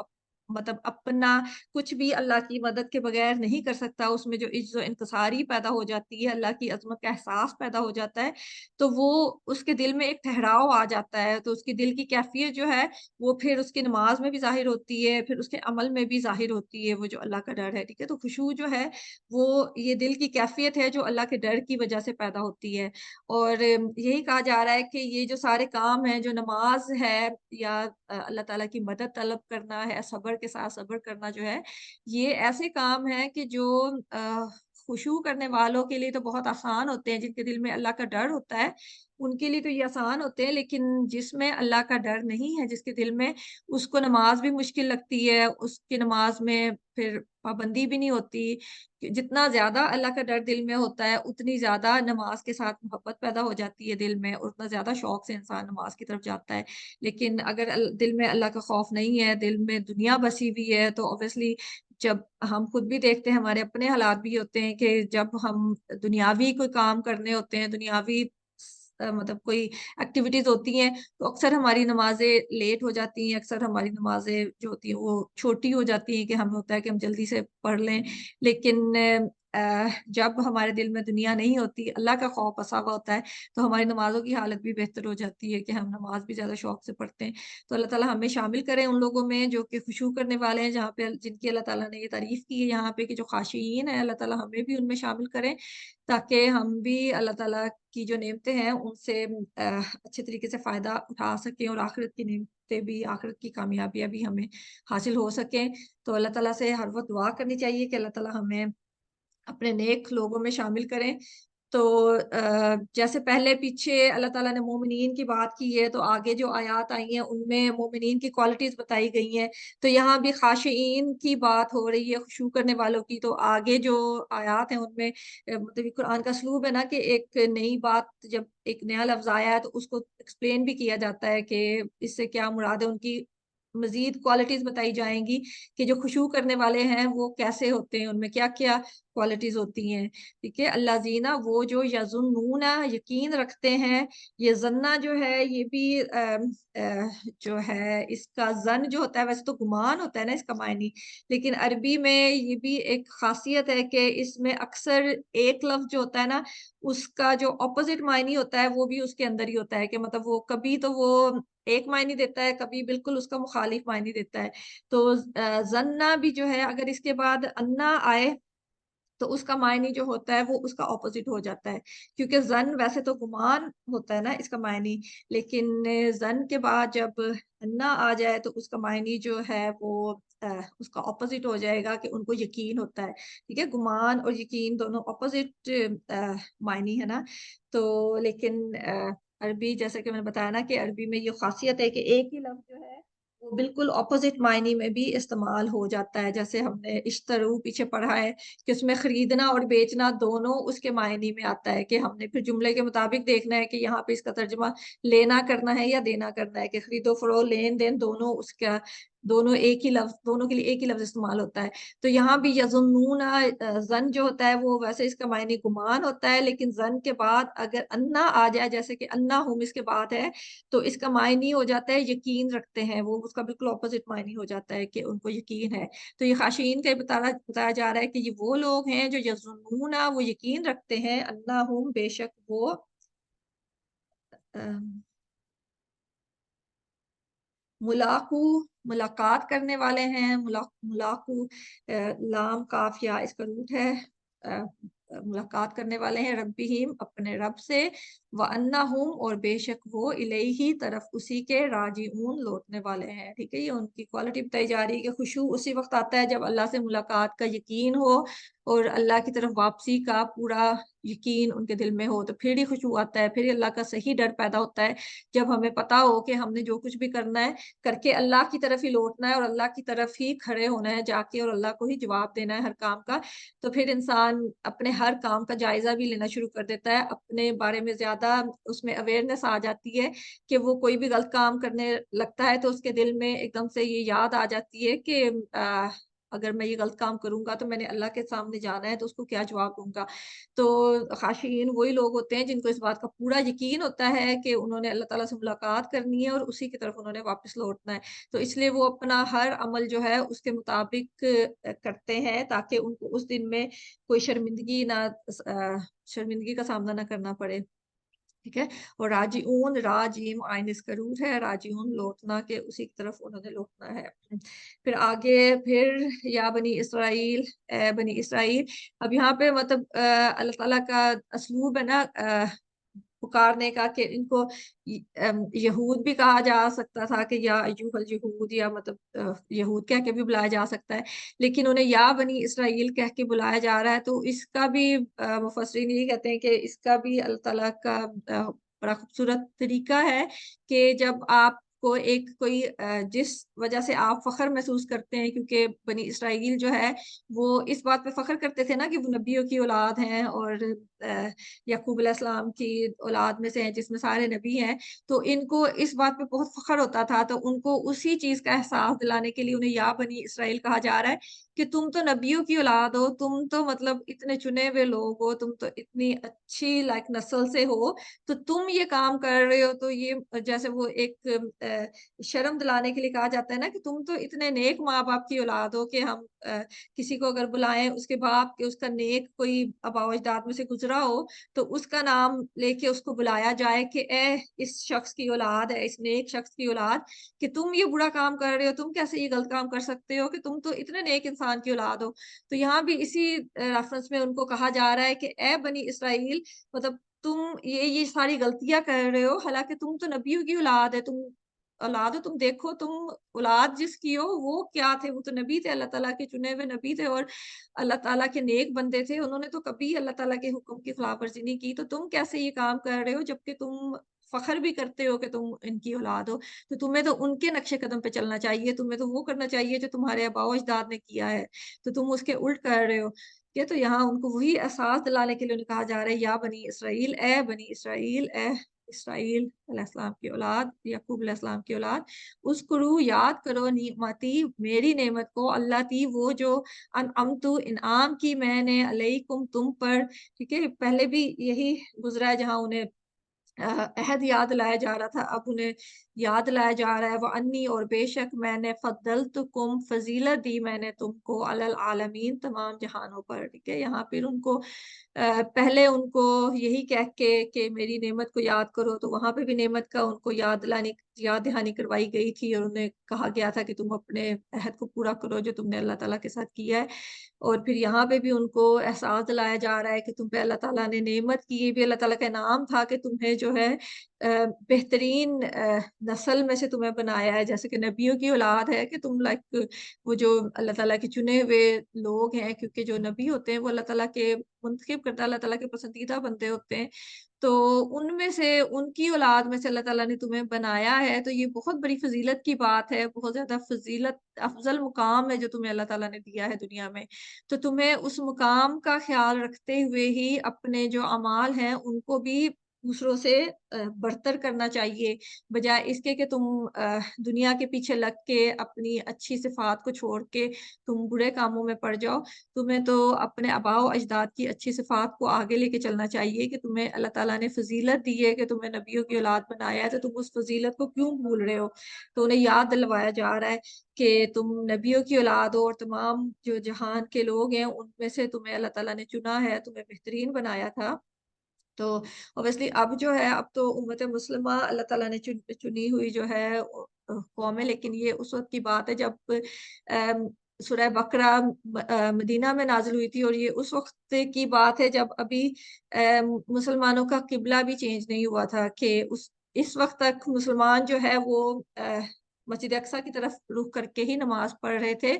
मतलब अपना कुछ भी अल्लाह की मदद के बगैर नहीं कर सकता, उसमें जो इज्ज़ व इंकिसारी पैदा हो जाती है, अल्लाह की अज़मत का एहसास पैदा हो जाता है, तो वो उसके दिल में एक ठहराव आ जाता है, तो उसकी दिल की कैफ़ियत जो है, वो फिर उसकी नमाज़ में भी ज़ाहिर होती है, फिर उसके अमल में भी ज़ाहिर होती है, वो जो अल्लाह का डर है, ठीक है? तो खुशू जो है, वो ये दिल की कैफ़ियत है जो अल्लाह के डर की वजह से पैदा होती है। और यही कहा जा रहा है कि ये जो सारे काम हैं, जो नमाज़ है या अल्लाह ताला की मदद तलब करना है, सब्र के साथ सब्र करना जो है, ये ऐसे काम हैं कि जो खुशू करने वालों के लिए तो बहुत आसान होते हैं, जिनके दिल में अल्लाह का डर होता है, उनके लिए तो ये आसान होते हैं, लेकिन जिसमें अल्लाह का डर नहीं है, जिसके दिल में, उसको नमाज़ भी मुश्किल लगती है, उसकी नमाज़ में फिर पाबंदी भी नहीं होती। जितना ज़्यादा अल्लाह का डर दिल में होता है, उतनी ज़्यादा नमाज़ के साथ मोहब्बत पैदा हो जाती है दिल में, और उतना ज़्यादा शौक से इंसान नमाज़ की तरफ जाता है। लेकिन अगर दिल में अल्लाह का खौफ नहीं है, दिल में दुनिया बसी हुई है, तो ऑब्वियसली जब हम खुद भी देखते हैं, हमारे अपने हालात भी होते हैं कि जब हम दुनियावी कोई काम करने होते हैं, दुनियावी मतलब कोई एक्टिविटीज़ होती हैं, तो अक्सर हमारी नमाज़ें लेट हो जाती हैं, अक्सर हमारी नमाज़ें जो होती हैं वो छोटी हो जाती हैं, कि हमें होता है कि हम जल्दी से पढ़ लें। लेकिन जब हमारे दिल में दुनिया नहीं होती, अल्लाह का खौफ बसा हुआ होता है, तो हमारी नमाज़ों की हालत भी बेहतर हो जाती है कि हम नमाज़ भी ज़्यादा शौक से पढ़ते हैं। तो अल्लाह ताला हमें शामिल करें उन लोगों में जो कि खुशू करने वाले हैं, जहाँ पे जिनकी अल्लाह ताला ने ये तारीफ़ की है यहाँ पे कि जो खाशिईन हैं, अल्लाह ताला हमें भी उनमें शामिल करें, ताकि हम भी अल्लाह ताला की जो नेमतें हैं उनसे अच्छे तरीके से फ़ायदा उठा सकें और आखिरत की नेमतें भी, आखिरत की कामयाबियाँ भी हमें हासिल हो सकें। तो अल्लाह ताला से हर वक़्त दुआ करनी चाहिए कि अल्लाह ताला हमें अपने नेक लोगों में शामिल करें। तो जैसे पहले पीछे अल्लाह ताला ने मोमिनीन की बात की है, तो आगे जो आयत आई हैं उनमें मोमिनीन की क्वालिटीज़ बताई गई हैं। तो यहाँ भी खाशिईन की बात हो रही है, खुशू करने वालों की। तो आगे जो आयत हैं उनमें मतलब ये कुरान का उसलूब है ना कि एक नई बात जब एक नया लफ्ज़ आया है तो उसको एक्सप्लेन भी किया जाता है कि इससे क्या मुराद है। उनकी मज़ीद क्वालिटीज़ बताई जाएँगी कि जो खुशू करने वाले हैं वो कैसे होते हैं, उनमें क्या-क्या क्वालिटीज़ होती हैं। ठीक है, अल्लाज़ीना वो जो यज़ुन्नूना यकीन रखते हैं, ये ज़न्ना जो है ये भी जो है इसका ज़न जो होता है वैसे तो गुमान होता है ना इसका मायने, लेकिन अरबी में ये भी एक ख़ासियत है कि इसमें अक्सर एक लफ्ज़ जो होता है ना, उसका जो अपोज़िट मायने होता है वो भी उसके अंदर ही होता है कि मतलब वो कभी तो वो एक मायने देता है, कभी बिल्कुल उसका मुखालिफ मायने देता है। तो ज़न्ना भी जो है अगर इसके बाद अन्ना आए तो उसका मायने जो होता है वो उसका ऑपोज़िट हो जाता है। क्योंकि ज़न वैसे तो गुमान होता है ना इसका मायने, लेकिन ज़न के बाद जब अन्ना आ जाए तो उसका मायने जो है वो उसका ऑपोज़िट हो जाएगा कि उनको यकीन होता है। ठीक है? गुमान और यकीन दोनों ऑपोज़िट मायने है ना? तो लेकिन अरबी जैसा कि मैंने बताया ना कि अरबी में ये ख़ासियत है कि एक ही लफ्ज़ जो है वो बिल्कुल ऑपोज़िट मायने में भी इस्तेमाल हो जाता है। जैसे हमने इश्तरू पीछे पढ़ा है कि उसमें खरीदना और बेचना दोनों उसके मायने में आता है कि हमने फिर जुमले के मुताबिक देखना है कि यहाँ पे इसका तर्जुमा लेना करना है या देना करना है कि खरीदो-फरोख्त, लेन-देन दोनों उसका दोनों एक ही लफ्ज़ दोनों के लिए एक ही लफ्ज़ इस्तेमाल होता है। तो यहाँ भी यज़ुन्नूना ज़न जो होता है वो वैसे इसका मायने गुमान होता है, लेकिन ज़न के बाद अगर अन्ना आ जाए जैसे कि अन्नाहुम इसके बाद है, तो इसका मायने हो जाता है यकीन रखते हैं, वो उसका बिल्कुल ऑपोज़िट मायने हो जाता है कि उनको यकीन है। तो ये खाशीन का बताया जा रहा है कि ये वो लोग हैं जो यज़ुन्नूना वो यकीन रखते हैं अन्नाहुम बेशक वो अ, मुलाक़ू मुलाकात करने वाले हैं, मुलाक़ू लाम काफ़ या इसका रूट है अ मुलाकात करने वाले हैं रब्बिहिम अपने रब से व अन्नहुम और बेशक वो इलैही तरफ उसी के राजिऊन लौटने वाले हैं। ठीक है? ये उनकी क्वालिटी बताई जा रही है कि खुशू उसी वक़्त आता है जब अल्लाह से मुलाकात का यकीन हो और अल्लाह की तरफ वापसी का पूरा यकीन उनके दिल में हो, तो फिर ही खुशू आता है, फिर ही अल्लाह का सही डर पैदा होता है। जब हमें पता हो कि हमने जो कुछ भी करना है, करके अल्लाह की तरफ ही लौटना है और अल्लाह की तरफ ही खड़े होना है जाके और अल्लाह को ही जवाब देना है हर काम का। तो फिर इंसान अपने हर काम का जायज़ा भी लेना शुरू कर देता है, अपने बारे में ज़्यादा उसमें अवेयरनेस आ जाती है कि वो कोई भी गलत काम करने लगता है तो उसके दिल में एकदम से ये याद आ जाती है कि अगर मैं ये गलत काम करूँगा तो मैंने अल्लाह के सामने जाना है तो उसको क्या जवाब दूँगा। तो ख़ाशिईन वही लोग होते हैं जिनको इस बात का पूरा यकीन होता है कि उन्होंने अल्लाह ताला से मुलाकात करनी है और उसी की तरफ उन्होंने वापस लौटना है। तो इसलिए वो अपना हर अमल जो है उसके मुताबिक करते हैं ताकि उनको उस दिन में कोई शर्मिंदगी का सामना ना करना पड़े। ठीक है? और राजिऊन राजीम आइन इसका रूट है, राजिऊन लौटना के उसी की तरफ उन्होंने लौटना है। फिर आगे फिर या बनी इसराइल ए बनी इसराइल अब यहाँ पे मतलब अल्लाह ताला का असलूब है ना पुकारने का कि इनको यहूद भी कहा जा सकता था कि या अय्युहल यहूद या मतलब यहूद कह के भी बुलाया जा सकता है। लेकिन उन्हें या बनी इसराइल कह के बुलाया जा रहा है तो इसका भी मुफस्सिरीन ये कहते हैं कि इसका भी अल्लाह ताला का बड़ा खूबसूरत तरीका है कि जब आपको एक कोई जिस वजह से आप फ़ख्र महसूस करते हैं क्योंकि बनी इसराइल जो है वो इस बात पे फ़ख्र करते थे ना कि वो नबियों की औलाद हैं और याकूब अलैहिस्सलाम की औलाद में से हैं जिसमें सारे नबी हैं, तो इनको इस बात पे बहुत फ़ख्र होता था, तो उनको उसी चीज़ का एहसास दिलाने के लिए उन्हें या बनी इसराइल कहा जा रहा है कि तुम तो नबियों की औलाद हो, तुम तो मतलब इतने चुने हुए लोग हो, तुम तो इतनी अच्छी लाइक नस्ल से हो, तो तुम ये काम कर रहे हो तो ये जैसे वो एक शर्म दिलाने के लिए कहा जाता है ना कि तुम तो इतने नेक माँ-बाप की औलाद हो कि हम किसी को अगर बुलाएँ उसके बाप के उसका नेक कोई आबा-ओ-अजदाद में से गुज़रा हो, तो उसका नाम लेके उसको बुलाया जाए कि ए इस शख्स की औलाद है, इस नेक शख्स की औलाद, कि तुम ये बुरा काम कर रहे हो, तुम कैसे ये गलत काम कर सकते हो कि तुम तो इतने नेक इंसान की औलाद हो। तो यहाँ भी इसी रेफ़रेंस में उनको कहा जा रहा है कि ए बनी इसराइल, मतलब तुम ये सारी गलतियाँ कर रहे हो, हालाँकि तुम तो नबियों की औलाद है, तुम औलाद हो, तुम देखो तुम औलाद जिसकी हो वो क्या थे, वो तो नबी थे, अल्लाह ताला के चुने हुए नबी थे और अल्लाह ताला के नेक बंदे थे, उन्होंने तो कभी अल्लाह ताला के हुक्म की खिलाफवर्ज़ी नहीं की, तो तुम कैसे ये काम कर रहे हो जबकि तुम फ़ख्र भी करते हो कि तुम इनकी औलाद हो। तो तुम्हें तो उनके नक्शे कदम पे चलना चाहिए, तुम्हें तो वो करना चाहिए जो तुम्हारे आबा-ओ-अजदाद ने किया है, तो तुम उसके उल्ट कर रहे हो। ये तो यहाँ उनको वही एहसास दिलाने के लिए उन्हें कहा जा रहा है, या बनी इसराइल, ए बनी इसराइल, ए इसराइल अलैहिस्सलाम की औलाद, याकूब अलैहिस्सलाम की औलाद, उज़्कुरू याद करो निअमती मेरी नेमत को, अल्लाती वो जो अनअमतु इनाम की मैंने अलैकुम तुम पर, ठीक है? पहले भी यही गुज़रा है जहाँ उन्हें अहद याद दिलाया जा रहा था, अब उन्हें याद दिलाया जा रहा है वो अन्नी और बेशक मैंने फ़द्दलतुकुम फ़ज़ीलत दी मैंने तुमको अलल आलमीन तमाम जहानों पर, ठीक है? यहाँ फिर उनको पहले उनको यही कह के कि मेरी नेमत को याद करो, तो वहाँ पे भी नेमत का उनको याद दहानी करवाई गई थी और उन्हें कहा गया था कि तुम अपने अहद को पूरा करो जो तुमने अल्लाह ताला के साथ किया है। और फिर यहाँ पे भी उनको एहसास दिलाया जा रहा है कि तुम पे अल्लाह ताला ने नेमत की, ये भी अल्लाह ताला का इनाम था कि तुम्हें जो है बेहतरीन नस्ल में से तुम्हें बनाया है, जैसे कि नबियों की औलाद है कि तुम लाइक वो जो अल्लाह ताला के चुने हुए लोग हैं, क्योंकि जो नबी होते हैं वो अल्लाह ताला के मुंतखब करता है, अल्लाह ताला के पसंदीदा बंदे होते हैं। तो उनमें से उनकी औलाद में से अल्लाह ताला ने तुम्हें बनाया है, तो ये बहुत बड़ी फ़ज़ीलत की बात है, बहुत ज़्यादा फ़ज़ीलत अफ़ज़ल मुक़ाम है जो तुम्हें अल्लाह ताला ने दिया है दुनिया में। तो तुम्हें उस मुक़ाम का ख़्याल रखते हुए ही अपने जो अमाल हैं उनको भी दूसरों से बरतर करना चाहिए, बजाए इसके कि तुम दुनिया के पीछे लग के अपनी अच्छी सिफ़ात को छोड़ के तुम बुरे कामों में पड़ जाओ। तुम्हें तो अपने आबा-ओ-अजदाद की अच्छी सिफ़ात को आगे लेके चलना चाहिए कि तुम्हें अल्लाह ताला ने फ़ज़ीलत दी है कि तुम्हें नबियों की औलाद बनाया है, तो तुम उस फ़ज़ीलत को क्यों भूल रहे हो? तो उन्हें याद दिलवाया जा रहा है कि तुम नबियों की औलाद हो और तमाम जो जहान के लोग हैं, उनमें से तुम्हें अल्लाह ताला ने चुना है, तुम्हें बेहतरीन बनाया था। तो ऑब्वियसली अब जो है, अब तो उम्मत मुस्लिमा अल्लाह ताला ने चुनी हुई जो है कौम है, लेकिन ये उस वक़्त की बात है जब सूरह बकरा मदीना में नाज़िल हुई थी और ये उस वक़्त की बात है जब अभी मुसलमानों का किबला भी चेंज नहीं हुआ था कि उस इस वक़्त तक मुसलमान जो है वो मस्जिद अक़सा की तरफ रुख करके ही नमाज़ पढ़ रहे थे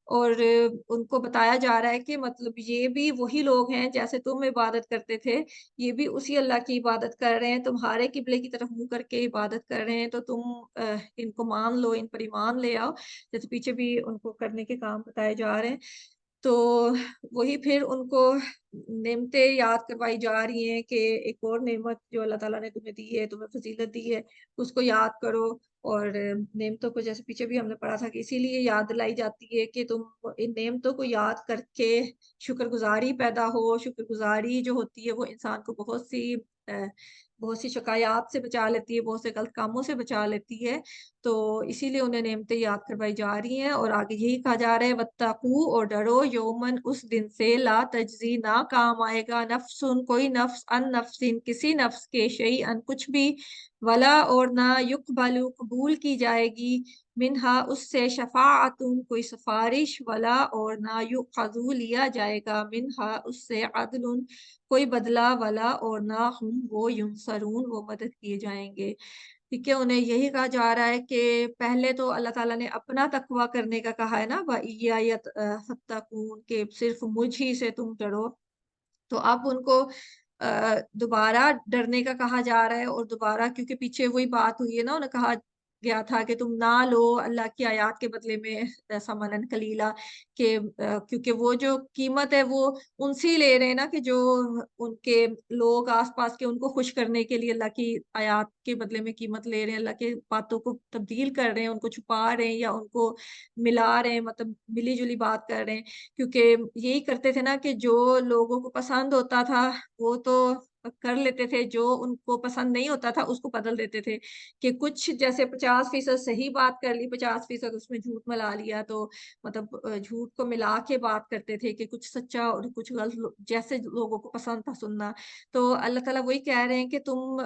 और उनको बताया जा रहा है कि मतलब ये भी वही लोग हैं जैसे तुम इबादत करते थे, ये भी उसी अल्लाह की इबादत कर रहे हैं, तुम्हारे किबले की तरफ मुँह करके इबादत कर रहे हैं, तो तुम इनको मान लो, इन पर ईमान ले आओ। जैसे पीछे भी उनको करने के काम बताए जा रहे हैं। तो वही फिर उनको नेमतें याद करवाई जा रही हैं कि एक और नेमत जो अल्लाह ताला ने तुम्हें दी है, तुम्हें फ़ज़ीलत दी है, उसको याद करो और नेमतों को जैसे पीछे भी हमने पढ़ा था कि इसीलिए याद दिलाई जाती है कि तुम इन नेमतों को याद करके शुक्रगुज़ारी पैदा हो, शुक्रगुज़ारी जो होती है वो इंसान को बहुत सी शिकायत से बचा लेती है, बहुत से गलत कामों से बचा लेती है। तो इसीलिए उन्हें नेमतें याद करवाई जा रही हैं और आगे यही कहा जा रहा है वत्तकू और डरो यौमन उस दिन से ला तजज़ी ना काम आएगा नफ्सुन कोई नफ्स अन नफ्सिन किसी नफ्स के शैअन कुछ भी वला और ना युक़बलु कबूल की जाएगी मिनहा उससे शफ़ाअतुन कोई सिफ़ारिश वला और ना युख़ज़ु लिया जाएगा मिनहा उससे अदलुन कोई बदला वला और ना हुम वो युनसरून वो मदद किए जाएँगे। ठीक है, उन्हें यही कहा जा रहा है कि पहले तो अल्लाह ताला ने अपना तकवा करने का कहा है ना व इय्या फत्तकून कि सिर्फ़ मुझ ही से तुम डरो। तो अब उनको दोबारा डरने का कहा जा रहा है और दोबारा क्योंकि पीछे वही बात हुई है ना, उन्हें कहा गया था कि तुम ना लो अल्लाह की आयत के बदले में समनन कलीला कि क्योंकि वो जो कीमत है वो उनसे ही ले रहे हैं ना कि जो उनके लोग आस-पास के उनको खुश करने के लिए अल्लाह की आयत के बदले में कीमत ले रहे हैं, अल्लाह की बातों को तब्दील कर रहे हैं, उनको छुपा रहे हैं या उनको मिला रहे हैं मतलब मिली-जुली बात कर रहे हैं। क्योंकि यही करते थे ना कि जो लोगों को पसंद होता था, वो तो कर लेते थे, जो उनको पसंद नहीं होता था उसको बदल देते थे, कि कुछ जैसे 50% सही बात कर ली, 50% उसमें झूठ मिला लिया, तो मतलब झूठ को मिला के बात करते थे कि कुछ सच्चा और कुछ गलत, जैसे लोगों को पसंद था सुनना। तो अल्लाह ताला वही कह रहे हैं कि तुम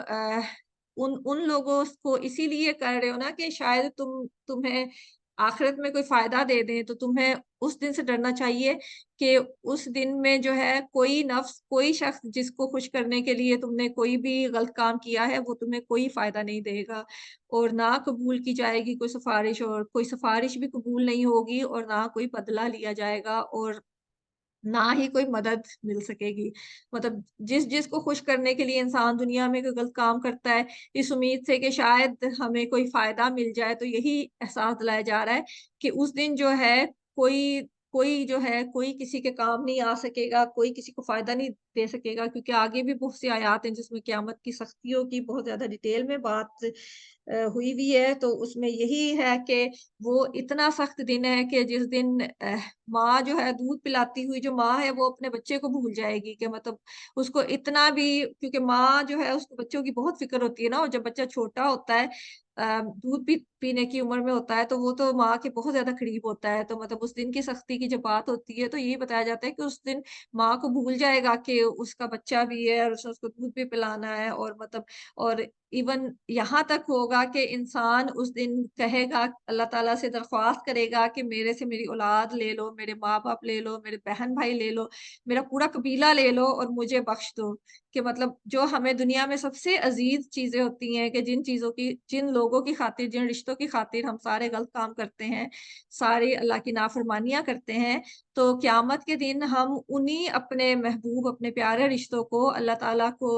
उन उन लोगों को इसीलिए कर रहे हो ना कि शायद तुम्हें आखिरत में कोई फ़ायदा दे दें, तो तुम्हें उस दिन से डरना चाहिए कि उस दिन में जो है कोई नफ़्स, कोई शख़्स जिसको खुश करने के लिए तुमने कोई भी गलत काम किया है, वो तुम्हें कोई फ़ायदा नहीं देगा और ना कबूल की जाएगी कोई सिफ़ारिश, और कोई सिफ़ारिश भी कबूल नहीं होगी और ना कोई बदला लिया जाएगा और ना ही कोई मदद मिल सकेगी। मतलब जिसको खुश करने के लिए इंसान दुनिया में कोई गलत काम करता है, इस उम्मीद से कि शायद हमें कोई फ़ायदा मिल जाए, तो यही एहसास दिलाया जा रहा है कि उस दिन जो है कोई कोई जो है, कोई किसी के काम नहीं आ सकेगा, कोई किसी को फ़ायदा नहीं दे सकेगा, क्योंकि आगे भी बहुत सी आयत हैं जिसमें क़यामत की सख्तियों की बहुत ज़्यादा डिटेल में बात हुई हुई है। तो उसमें यही है कि वो इतना सख्त दिन है कि जिस दिन माँ जो है दूध पिलाती हुई जो माँ है वो अपने बच्चे को भूल जाएगी, कि मतलब उसको इतना भी, क्योंकि माँ जो है उसको बच्चों की बहुत फ़िक्र होती है ना, और जब बच्चा छोटा होता है दूध पीने की उम्र में होता है, तो वो तो माँ के बहुत ज़्यादा करीब होता है। तो मतलब उस दिन की सख्ती की जब बात होती है, तो यही बताया जाता है कि उस दिन माँ को भूल जाएगा कि उसका बच्चा भी है और उसे उसको दूध भी पिलाना है, और मतलब और इवन यहाँ तक होगा कि इंसान उस दिन कहेगा, अल्लाह ताला से दरख्वास्त करेगा कि मेरे से मेरी औलाद ले लो, मेरे माँ-बाप ले लो, मेरे बहन-भाई ले लो, मेरा पूरा कबीला ले लो और मुझे बख्श दो। कि मतलब जो हमें दुनिया में सबसे अज़ीज़ चीज़ें होती हैं, कि जिन लोगों की खातिर, जिन रिश्तों की खातिर हम सारे गलत काम करते हैं, सारी अल्लाह की नाफ़रमानियाँ करते हैं, तो क़यामत के दिन हम उन्हीं अपने महबूब, अपने प्यारे रिश्तों को अल्लाह ताला को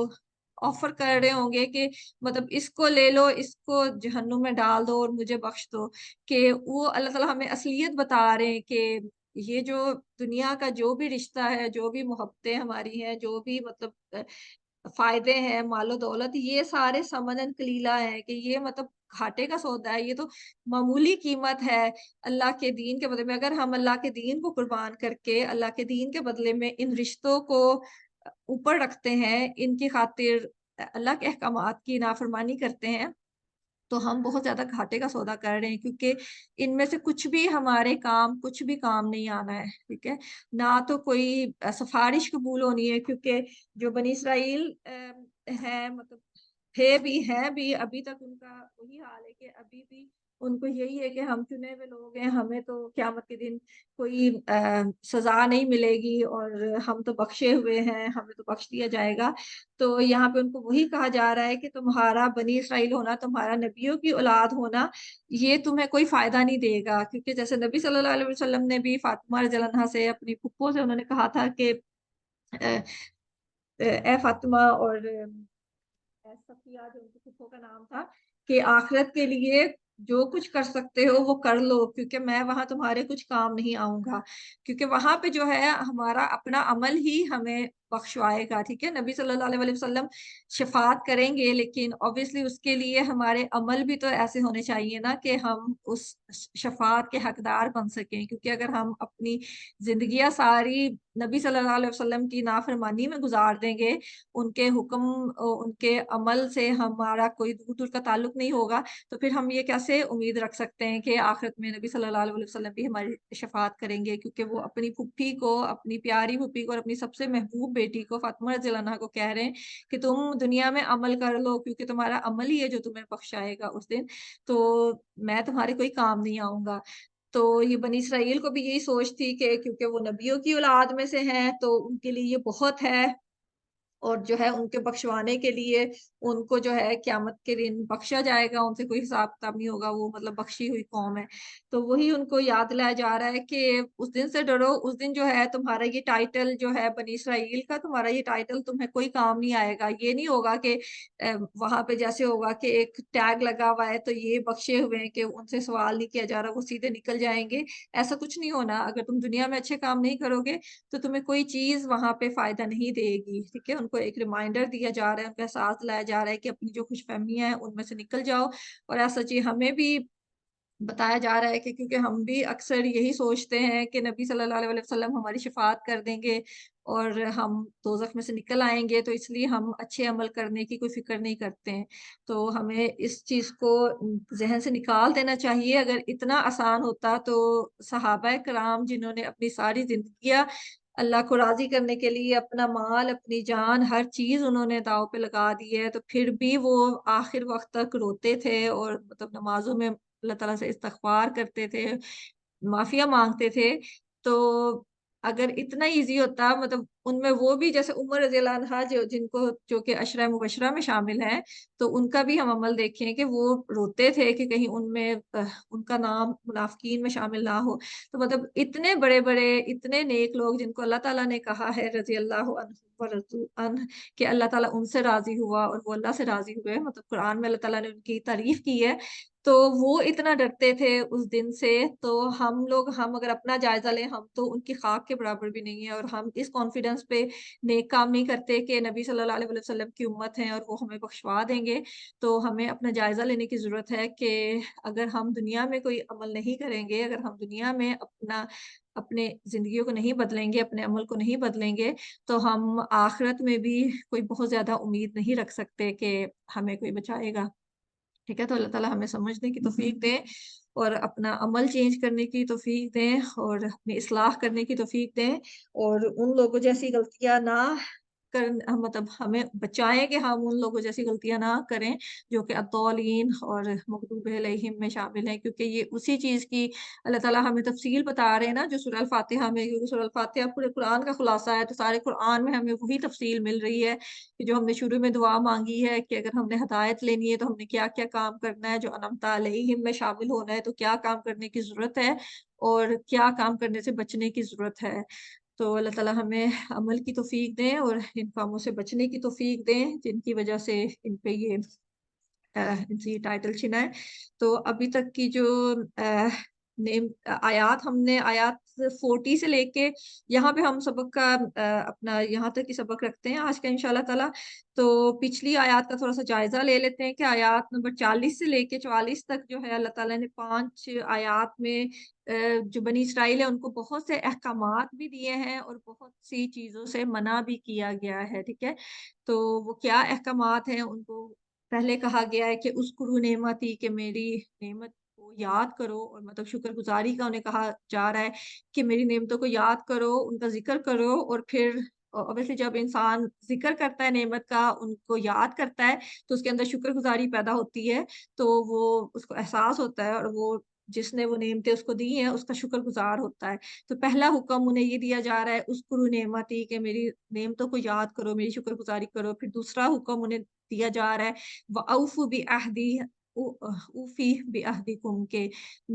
ऑफ़र कर रहे होंगे कि मतलब इसको ले लो, इसको जहन्नुम में डाल दो और मुझे बख्श दो। कि वो अल्लाह ताला हमें असलियत बता रहे हैं कि ये जो दुनिया का जो भी रिश्ता है, जो भी मोहब्बतें हमारी हैं, जो भी मतलब फ़ायदे हैं, मालो-दौलत, ये सारे समनन कलीला हैं, कि ये मतलब घाटे का सौदा है, ये तो मामूली कीमत है अल्लाह के दीन के बदले में। अगर हम अल्लाह के दीन को कुर्बान करके, अल्लाह के दीन के बदले में इन रिश्तों को ऊपर रखते हैं, इनकी खातिर अल्लाह के अहकामात की नाफ़रमानी करते हैं, तो हम बहुत ज़्यादा घाटे का सौदा कर रहे हैं, क्योंकि इनमें से कुछ भी काम नहीं आना है, ठीक है? ना तो कोई सिफ़ारिश कबूल होनी है, क्योंकि जो बनी इसराइल हैं, मतलब थे भी, हैं भी, अभी तक उनका वही हाल है कि अभी भी उनको यही है कि हम चुने हुए लोग हैं, हमें तो क़यामत के दिन कोई सज़ा नहीं मिलेगी और हम तो बख्शे हुए हैं, हमें तो बख्श दिया जाएगा। तो यहाँ पे उनको वही कहा जा रहा है कि तुम्हारा बनी इसराइल होना, तुम्हारा नबियों की औलाद होना, ये तुम्हें कोई फ़ायदा नहीं देगा। क्योंकि जैसे नबी सल्लल्लाहु अलैहि वसल्लम ने भी फ़ातिमा रज़ियल्लाहु अन्हा से, अपनी फुप्पो से उन्होंने कहा था कि ए फ़ातिमा और सफिया, जो उनकी फुफ्फो का नाम था, कि आखिरत के लिए जो कुछ कर सकते हो वो कर लो, क्योंकि मैं वहां तुम्हारे कुछ काम नहीं आऊंगा, क्योंकि वहां पे जो है हमारा अपना अमल ही हमें बख्शवाएगा। ठीक है, नबी सल्लल्लाहु अलैहि वसल्लम शफात करेंगे, लेकिन ऑब्वियसली उसके लिए हमारे अमल भी तो ऐसे होने चाहिए ना कि हम उस शफात के हकदार बन सकें। क्योंकि अगर हम अपनी जिंदगियां सारी नबी सल्लल्लाहु अलैहि वसल्लम की नाफरमानी में गुजार देंगे, उनके हुक्म उनके अमल से हमारा कोई दूर-दूर का ताल्लुक नहीं होगा, तो फिर हम ये कैसे उम्मीद रख सकते हैं कि आखिरत में नबी सल्लल्लाहु अलैहि वसल्लम भी हमारी शफ़ाअत करेंगे? क्योंकि वो अपनी फूफी को, अपनी प्यारी फूफी को और अपनी सबसे महबूब बेटी को फ़ातिमा रज़ियल्लाहु अन्हा को कह रहे हैं कि तुम दुनिया में अमल कर लो, क्योंकि तुम्हारा अमल ही है जो तुम्हें बख्शाएगा उस दिन, तो मैं तुम्हारे कोई काम नहीं आऊँगा। तो ये बनी इसराइल को भी यही सोच थी कि क्योंकि वो नबियों की औलाद में से हैं, तो उनके लिए ये बहुत है, और जो है उनके बख्शवाने के लिए उनको जो है क़यामत के दिन बख्शा जाएगा, उनसे कोई हिसाब-किताब नहीं होगा, वो मतलब बख्शी हुई कौम है। तो वही उनको याद दिलाया जा रहा है कि उस दिन से डरो, उस दिन जो है तुम्हारा ये टाइटल जो है बनी इसराइल का, तुम्हारा ये टाइटल तुम्हें कोई काम नहीं आएगा। ये नहीं होगा कि वहाँ पे जैसे होगा कि एक टैग लगा हुआ है, तो ये बख्शे हुए हैं कि उनसे सवाल नहीं किया जा रहा, वो सीधे निकल जाएँगे, ऐसा कुछ नहीं होना। अगर तुम दुनिया में अच्छे काम नहीं करोगे, तो तुम्हें कोई चीज़ वहाँ पे फ़ायदा नहीं देगी, ठीक है? उनको एक रिमाइंडर दिया जा रहा है, उनको एहसास दिलाया जा रहा है कि अपनी जो खुशफ़हमियाँ हैं, उनमें से निकल जाओ। और ऐसा जी हमें भी बताया जा रहा है कि क्योंकि हम भी अक्सर यही सोचते हैं कि नबी सल्लल्लाहु अलैहि वसल्लम हमारी शफ़ाअत कर देंगे, اور ہم دوزخ میں سے نکل آئیں گے، تو اس لیے ہم اچھے عمل کرنے کی کوئی فکر نہیں کرتے ہیں۔ تو ہمیں اس چیز کو ذہن سے نکال دینا چاہیے۔ اگر اتنا آسان ہوتا تو صحابہ کرام جنہوں نے اپنی ساری زندگیاں اللہ کو راضی کرنے کے لیے اپنا مال، اپنی جان، ہر چیز انہوں نے داؤ پہ لگا دی ہے، تو پھر بھی وہ آخر وقت تک روتے تھے اور مطلب نمازوں میں اللہ تعالیٰ سے استغفار کرتے تھے، معافیا مانگتے تھے۔ تو اگر اتنا ایزی ہوتا، مطلب ان میں وہ بھی جیسے عمر رضی اللہ عنہا جو کہ عشرہ مبشرہ میں شامل ہیں، تو ان کا بھی ہم عمل دیکھیں کہ وہ روتے تھے کہ کہیں ان میں ان کا نام منافقین میں شامل نہ ہو۔ تو مطلب اتنے بڑے بڑے، اتنے نیک لوگ جن کو اللہ تعالیٰ نے کہا ہے رضی اللہ عنہ ورضوا عنہ کہ اللہ تعالیٰ ان سے راضی ہوا اور وہ اللہ سے راضی ہوئے، مطلب قرآن میں اللہ تعالیٰ نے ان کی تعریف کی ہے، تو وہ اتنا ڈرتے تھے اس دن سے۔ تو ہم اگر اپنا جائزہ لیں، ہم تو ان کی خاک کے برابر بھی نہیں ہیں، اور ہم اس کانفیڈنس پہ نیک کام نہیں کرتے کہ نبی صلی اللہ علیہ وسلم کی امت ہیں اور وہ ہمیں بخشوا دیں گے۔ تو ہمیں اپنا جائزہ لینے کی ضرورت ہے کہ اگر ہم دنیا میں کوئی عمل نہیں کریں گے، اگر ہم دنیا میں اپنے زندگیوں کو نہیں بدلیں گے، اپنے عمل کو نہیں بدلیں گے، تو ہم آخرت میں بھی کوئی بہت زیادہ امید نہیں رکھ سکتے کہ ہمیں کوئی بچائے گا۔ ٹھیک ہے، تو اللہ تعالیٰ ہمیں سمجھنے کی توفیق دے اور اپنا عمل چینج کرنے کی توفیق دیں اور اپنی اصلاح کرنے کی توفیق دیں، اور ان لوگوں جیسی غلطیاں نہ مطلب ہمیں بچائیں کہ ہم ان لوگوں جیسی غلطیاں نہ کریں جو کہ الضالین اور مغضوب علیہم میں شامل ہیں، کیونکہ یہ اسی چیز کی اللہ تعالیٰ ہمیں تفصیل بتا رہے ہیں نا جو سورہ الفاتحہ میں، کیونکہ سورہ الفاتحہ پورے قرآن کا خلاصہ ہے، تو سارے قرآن میں ہمیں وہی تفصیل مل رہی ہے کہ جو ہم نے شروع میں دعا مانگی ہے کہ اگر ہم نے ہدایت لینی ہے تو ہم نے کیا کیا کام کرنا ہے، جو انعمت علیہم میں شامل ہونا ہے تو کیا کام کرنے کی ضرورت ہے اور کیا کام کرنے سے بچنے کی ضرورت ہے۔ تو اللہ تعالیٰ ہمیں عمل کی توفیق دیں اور ان کاموں سے بچنے کی توفیق دیں جن کی وجہ سے ان پہ یہ ان سے یہ ٹائٹل چھنا ہے۔ تو ابھی تک کی جو نیم آیات ہم نے آیات 40 سے لے کے یہاں پہ ہم سبق کا اپنا یہاں تک کی سبق رکھتے ہیں آج کا انشاءاللہ تعالیٰ۔ تو پچھلی آیات کا تھوڑا سا جائزہ لے لیتے ہیں کہ آیات نمبر 40 سے لے کے 44 تک جو ہے اللہ تعالیٰ نے 5 آیات میں جو بنی اسرائیل ہے ان کو بہت سے احکامات بھی دیے ہیں اور بہت سی چیزوں سے منع بھی کیا گیا ہے۔ ٹھیک ہے، تو وہ کیا احکامات ہیں، ان کو پہلے کہا گیا ہے کہ اذکروا نعمتی، کہ میری نعمت کو یاد کرو، اور مطلب شکر گزاری کا انہیں کہا جا رہا ہے کہ میری نعمتوں کو یاد کرو، ان کا ذکر کرو، اور پھر obviously جب انسان ذکر کرتا ہے نعمت کا، ان کو یاد کرتا ہے، تو اس کے اندر شکر گزاری پیدا ہوتی ہے، تو وہ اس کو احساس ہوتا ہے اور وہ جس نے وہ نعمتیں اس کو دی ہیں اس کا شکر گزار ہوتا ہے۔ تو پہلا حکم انہیں یہ دیا جا رہا ہے اذکروا نعمتی، کہ میری نعمتوں کو یاد کرو، میری شکر گزاری کرو۔ پھر دوسرا حکم انہیں دیا جا رہا ہے وَأَوْفُوا بِعَهْدِي، اوفی بعہدکم، کہ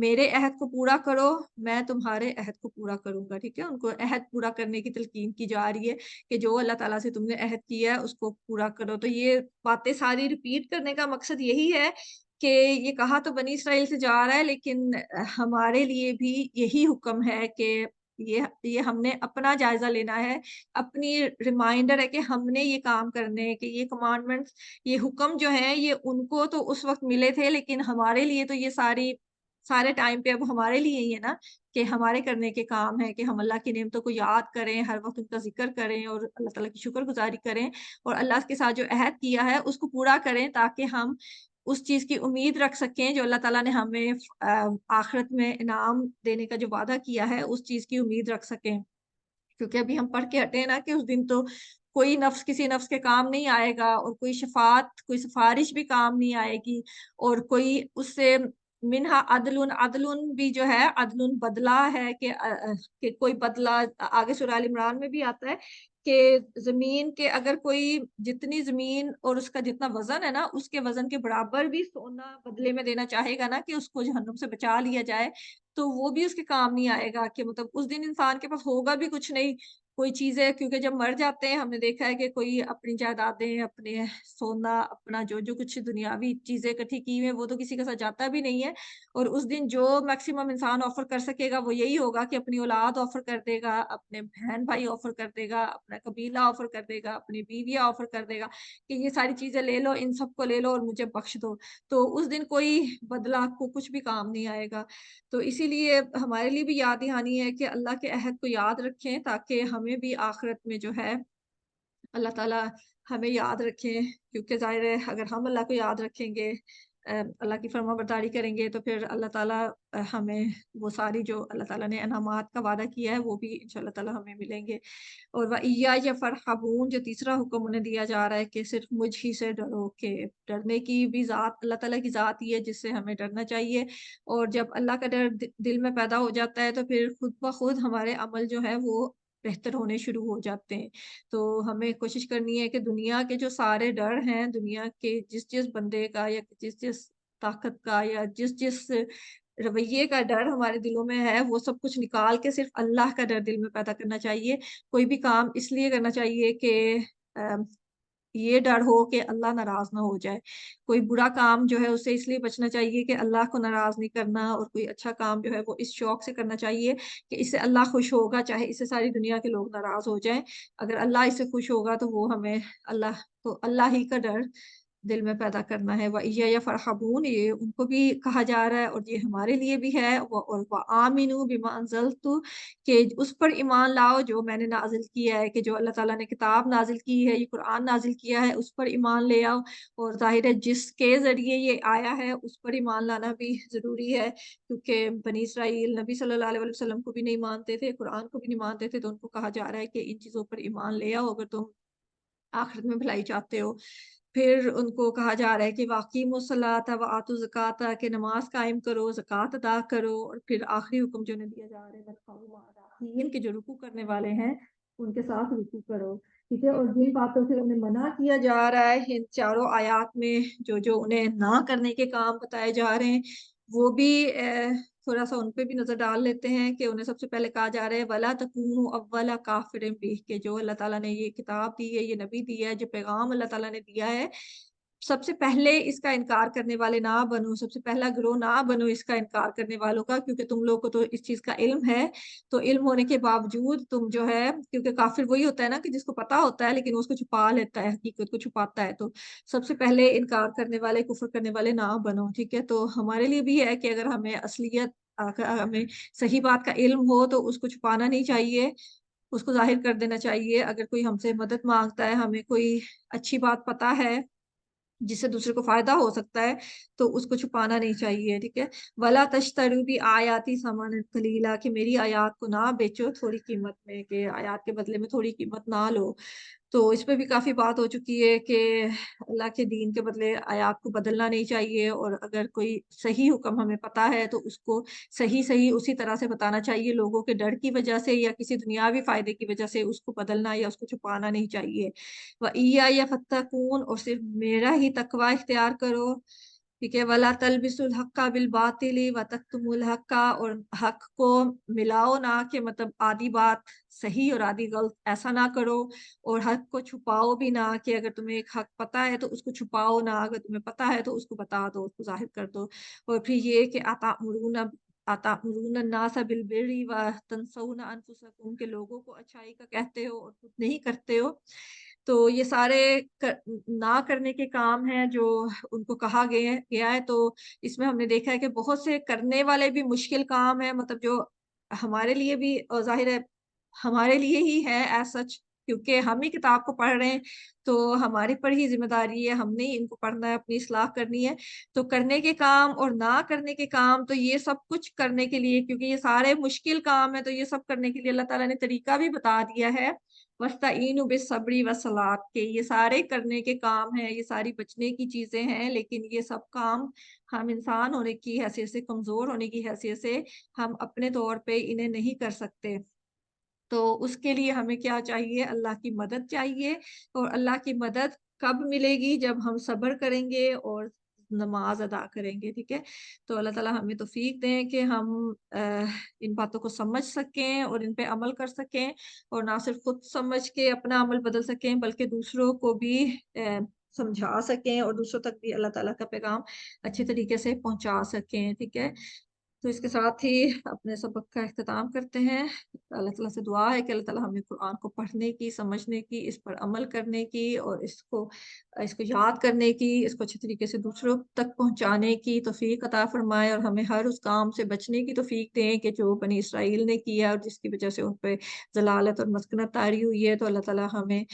میرے عہد کو پورا کرو، میں تمہارے عہد کو پورا کروں گا۔ ٹھیک ہے، ان کو عہد پورا کرنے کی تلقین کی جا رہی ہے کہ جو اللہ تعالیٰ سے تم نے عہد کیا ہے اس کو پورا کرو۔ تو یہ باتیں ساری ریپیٹ کرنے کا مقصد یہی ہے کہ یہ کہا تو بنی اسرائیل سے جا رہا ہے، لیکن ہمارے لیے بھی یہی حکم ہے کہ یہ ہم نے اپنا جائزہ لینا ہے، اپنی ریمائنڈر ہے کہ ہم نے یہ کام کرنے ہیں، کہ یہ کمانڈمنٹس، یہ حکم جو ہیں یہ ان کو تو اس وقت ملے تھے، لیکن ہمارے لیے تو یہ سارے ٹائم پہ اب ہمارے لیے ہی ہے نا، کہ ہمارے کرنے کے کام ہے کہ ہم اللہ کی نعمتوں کو یاد کریں، ہر وقت ان کا ذکر کریں اور اللہ تعالیٰ کی شکر گزاری کریں، اور اللہ کے ساتھ جو عہد کیا ہے اس کو پورا کریں، تاکہ ہم اس چیز کی امید رکھ سکیں جو اللہ تعالیٰ نے ہمیں آخرت میں انعام دینے کا جو وعدہ کیا ہے اس چیز کی امید رکھ سکیں۔ کیونکہ ابھی ہم پڑھ کے ہٹے نا کہ اس دن تو کوئی نفس کسی نفس کے کام نہیں آئے گا، اور کوئی شفاعت، کوئی سفارش بھی کام نہیں آئے گی، اور کوئی اس سے منہا عدلن بھی جو ہے عدلن بدلہ ہے کہ کوئی بدلہ آگے سورہ آل عمران میں بھی آتا ہے کہ زمین کے اگر کوئی جتنی زمین اور اس کا جتنا وزن ہے نا اس کے وزن کے برابر بھی سونا بدلے میں دینا چاہے گا نا کہ اس کو جہنم سے بچا لیا جائے، تو وہ بھی اس کے کام نہیں آئے گا، کہ مطلب اس دن انسان کے پاس ہوگا بھی کچھ نہیں، کوئی چیزیں، کیونکہ جب مر جاتے ہیں ہم نے دیکھا ہے کہ کوئی اپنی جائیدادیں، اپنے سونا، اپنا جو کچھ دنیاوی چیزیں اکٹھی کی ہوئی ہیں وہ تو کسی کے ساتھ جاتا بھی نہیں ہے، اور اس دن جو میکسیمم انسان آفر کر سکے گا وہ یہی ہوگا کہ اپنی اولاد آفر کر دے گا، اپنے بہن بھائی آفر کر دے گا، اپنا قبیلہ آفر کر دے گا، اپنی بیویاں آفر کر دے گا کہ یہ ساری چیزیں لے لو، ان سب کو لے لو اور مجھے بخش دو۔ تو اس دن کوئی بدلہ کو کچھ بھی کام نہیں آئے گا۔ تو اسی لیے ہمارے لیے بھی یاد دہانی ہے کہ اللہ کے عہد کو یاد رکھیں، تاکہ ہمیں ہمیں بھی آخرت میں جو ہے اللہ تعالیٰ ہمیں یاد رکھیں، کیونکہ ظاہر ہے اگر ہم اللہ کو یاد رکھیں گے، اللہ کی فرما برداری کریں گے، تو پھر اللہ تعالیٰ ہمیں وہ ساری جو اللہ تعالیٰ نے انعامات کا وعدہ کیا ہے وہ بھی انشاءاللہ تعالیٰ ہمیں ملیں گے۔ اور وَإِيَّایَ فَارْحَبُونَ جو تیسرا حکم انہیں دیا جا رہا ہے کہ صرف مجھ ہی سے ڈرو، کہ ڈرنے کی بھی ذات اللہ تعالیٰ کی ذات ہی ہے جس سے ہمیں ڈرنا چاہیے۔ اور جب اللہ کا ڈر دل میں پیدا ہو جاتا ہے تو پھر خود بخود ہمارے عمل جو ہے وہ بہتر ہونے شروع ہو جاتے ہیں۔ تو ہمیں کوشش کرنی ہے کہ دنیا کے جو سارے ڈر ہیں، دنیا کے جس جس بندے کا یا جس جس طاقت کا یا جس جس رویے کا ڈر ہمارے دلوں میں ہے، وہ سب کچھ نکال کے صرف اللہ کا ڈر دل میں پیدا کرنا چاہیے۔ کوئی بھی کام اس لیے کرنا چاہیے کہ یہ ڈر ہو کہ اللہ ناراض نہ ہو جائے۔ کوئی برا کام جو ہے اسے اس لیے بچنا چاہیے کہ اللہ کو ناراض نہیں کرنا، اور کوئی اچھا کام جو ہے وہ اس شوق سے کرنا چاہیے کہ اس سے اللہ خوش ہوگا، چاہے اس سے ساری دنیا کے لوگ ناراض ہو جائیں۔ اگر اللہ اس سے خوش ہوگا تو وہ ہمیں اللہ ہی کا ڈر دل میں پیدا کرنا ہے۔ وَإِيَّایَ فَارْحَبُونَ یہ ان کو بھی کہا جا رہا ہے اور یہ ہمارے لیے بھی ہے۔ اور وَآمِنُوا بِمَا أَنزَلْتُ کہ اس پر ایمان لاؤ جو میں نے نازل کیا ہے، کہ جو اللہ تعالیٰ نے کتاب نازل کی ہے، یہ قرآن نازل کیا ہے، اس پر ایمان لے آؤ۔ اور ظاہر ہے جس کے ذریعے یہ آیا ہے اس پر ایمان لانا بھی ضروری ہے، کیونکہ بنی اسرائیل نبی صلی اللہ علیہ وسلم کو بھی نہیں مانتے تھے، قرآن کو بھی نہیں مانتے تھے، تو ان کو کہا جا رہا ہے کہ ان چیزوں پر ایمان لے آؤ اگر تم آخرت میں بھلائی چاہتے ہو۔ پھر ان کو کہا جا رہا ہے کہ وَأَقِیمُوا الصَّلَاةَ وَآتُوا الزَّکَاةَ کہ نماز قائم کرو، زکوٰۃ ادا کرو۔ اور پھر آخری حکم جو انہیں دیا جا رہا ہے وَارْكَعُوا مَعَ الرَّاكِعِينَ کہ جو رکوع کرنے والے ہیں ان کے ساتھ رکوع کرو، ٹھیک ہے۔ اور جن باتوں سے انہیں منع کیا جا رہا ہے ان چاروں آیات میں، جو انہیں نہ کرنے کے کام بتائے جا رہے ہیں، وہ بھی تھوڑا سا ان پہ بھی نظر ڈال لیتے ہیں کہ انہیں سب سے پہلے کہا جا رہا ہے وَلَا تَكُونُوا أَوَّلَ كَافِرٍ بِهِ کہ جو اللہ تعالیٰ نے یہ کتاب دی ہے، یہ نبی دیا ہے، جو پیغام اللہ تعالیٰ نے دیا ہے، سب سے پہلے اس کا انکار کرنے والے نہ بنو، سب سے پہلا گروہ نہ بنو اس کا انکار کرنے والوں کا، کیونکہ تم لوگ کو تو اس چیز کا علم ہے۔ تو علم ہونے کے باوجود تم جو ہے، کیونکہ کافر وہی ہوتا ہے نا کہ جس کو پتا ہوتا ہے لیکن وہ اس کو چھپا لیتا ہے، حقیقت کو چھپاتا ہے۔ تو سب سے پہلے انکار کرنے والے، کفر کرنے والے نہ بنو، ٹھیک ہے۔ تو ہمارے لیے بھی ہے کہ اگر ہمیں اصلیت، اگر ہمیں صحیح بات کا علم ہو تو اس کو چھپانا نہیں چاہیے، اس کو ظاہر کر دینا چاہیے۔ اگر کوئی ہم سے مدد مانگتا ہے، ہمیں کوئی اچھی بات پتا ہے جس سے دوسرے کو فائدہ ہو سکتا ہے، تو اس کو چھپانا نہیں چاہیے، ٹھیک ہے۔ وَلَا تَشْتَرُوا بِآيَاتِي ثَمَنًا قَلِيلًا کہ میری آیات کو نہ بیچو تھوڑی قیمت میں، کہ آیات کے بدلے میں تھوڑی قیمت نہ لو۔ تو اس پہ بھی کافی بات ہو چکی ہے کہ اللہ کے دین کے بدلے آیات کو بدلنا نہیں چاہیے، اور اگر کوئی صحیح حکم ہمیں پتا ہے تو اس کو صحیح اسی طرح سے بتانا چاہیے، لوگوں کے ڈر کی وجہ سے یا کسی دنیاوی فائدے کی وجہ سے اس کو بدلنا یا اس کو چھپانا نہیں چاہیے۔ وَإِيَّایَ فَاتَّقُونِ اور صرف میرا ہی تقوی اختیار کرو، ٹھیک ہے۔ وَلَا تَلْبِسُوا الْحَقَّ بِالْبَاطِلِ وَتَكْتُمُوا الْحَقَّ اور حق کو ملاؤ نہ، کہ مطلب آدھی بات صحیح اور آدھی غلط ایسا نہ کرو، اور حق کو چھپاؤ بھی نہ، کہ اگر تمہیں ایک حق پتہ ہے تو اس کو چھپاؤ نہ، اگر تمہیں پتہ ہے تو اس کو بتا دو، اس کو ظاہر کر دو۔ اور پھر یہ کہ أَتَأْمُرُونَ النَّاسَ بِالْبِرِّ وَتَنْسَوْنَ أَنفُسَكُمْ کہ لوگوں کو اچھائی کا کہتے ہو اور خود نہیں کرتے ہو۔ تو یہ سارے نہ کرنے کے کام ہیں جو ان کو کہا گیا ہے۔ تو اس میں ہم نے دیکھا ہے کہ بہت سے کرنے والے بھی مشکل کام ہیں، مطلب جو ہمارے لیے بھی ظاہر ہے ہمارے لیے ہی ہے ایز سچ، کیونکہ ہم ہی کتاب کو پڑھ رہے ہیں، تو ہمارے پر ہی ذمہ داری ہے، ہم نے ہی ان کو پڑھنا ہے، اپنی اصلاح کرنی ہے۔ تو کرنے کے کام اور نہ کرنے کے کام، تو یہ سب کچھ کرنے کے لیے، کیونکہ یہ سارے مشکل کام ہیں، تو یہ سب کرنے کے لیے اللہ تعالیٰ نے طریقہ بھی بتا دیا ہے۔ وَاسْتَعِینُوا بِالصَّبْرِ وَالصَّلَاةِ کہ یہ سارے کرنے کے کام ہیں، یہ ساری بچنے کی چیزیں ہیں، لیکن یہ سب کام ہم انسان ہونے کی حیثیت سے، کمزور ہونے کی حیثیت سے ہم اپنے طور پہ انہیں نہیں کر سکتے۔ تو اس کے لیے ہمیں کیا چاہیے؟ اللہ کی مدد چاہیے۔ اور اللہ کی مدد کب ملے گی؟ جب ہم صبر کریں گے اور نماز ادا کریں گے، ٹھیک ہے۔ تو اللہ تعالیٰ ہمیں توفیق دیں کہ ہم ان باتوں کو سمجھ سکیں اور ان پہ عمل کر سکیں، اور نہ صرف خود سمجھ کے اپنا عمل بدل سکیں بلکہ دوسروں کو بھی سمجھا سکیں، اور دوسروں تک بھی اللہ تعالیٰ کا پیغام اچھے طریقے سے پہنچا سکیں، ٹھیک ہے۔ तो इसके साथ ही अपने सबक का इख्तिताम करते हैं। अल्लाह ताला से दुआ है कि अल्लाह ताला हमें कुरान को पढ़ने की, समझने की, इस पर अमल करने की और इसको इसको याद करने की, इसको अच्छे तरीके से दूसरों तक पहुँचाने की तौफ़ीक अता फ़रमाए और हमें हर उस काम से बचने की तौफ़ीक दें कि जो बनी इसराइल ने किया और जिसकी वज़ह से उन पे ज़लालत और मस्कनत तारी हुई है। तो अल्लाह ताला हमें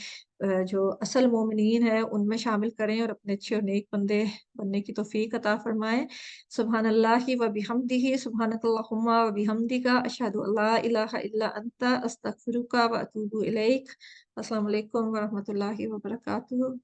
जो असल मोमिनीन हैं, उनमें शामिल करें और अपने अच्छे और नेक बंदे बनने की तौफ़ीक अता फ़रमाएँ। सुब्हानल्लाहि व बिहम्दिही सुब्हानकल्लाहुम्मा व बिहम्दिका अशहदु अल्ला इलाहा इल्ला अंता अस्तगफिरुका व अतूबु इलैक। अस्सलामु अलैकुम व रहमतुल्लाहि व बरकातुहू।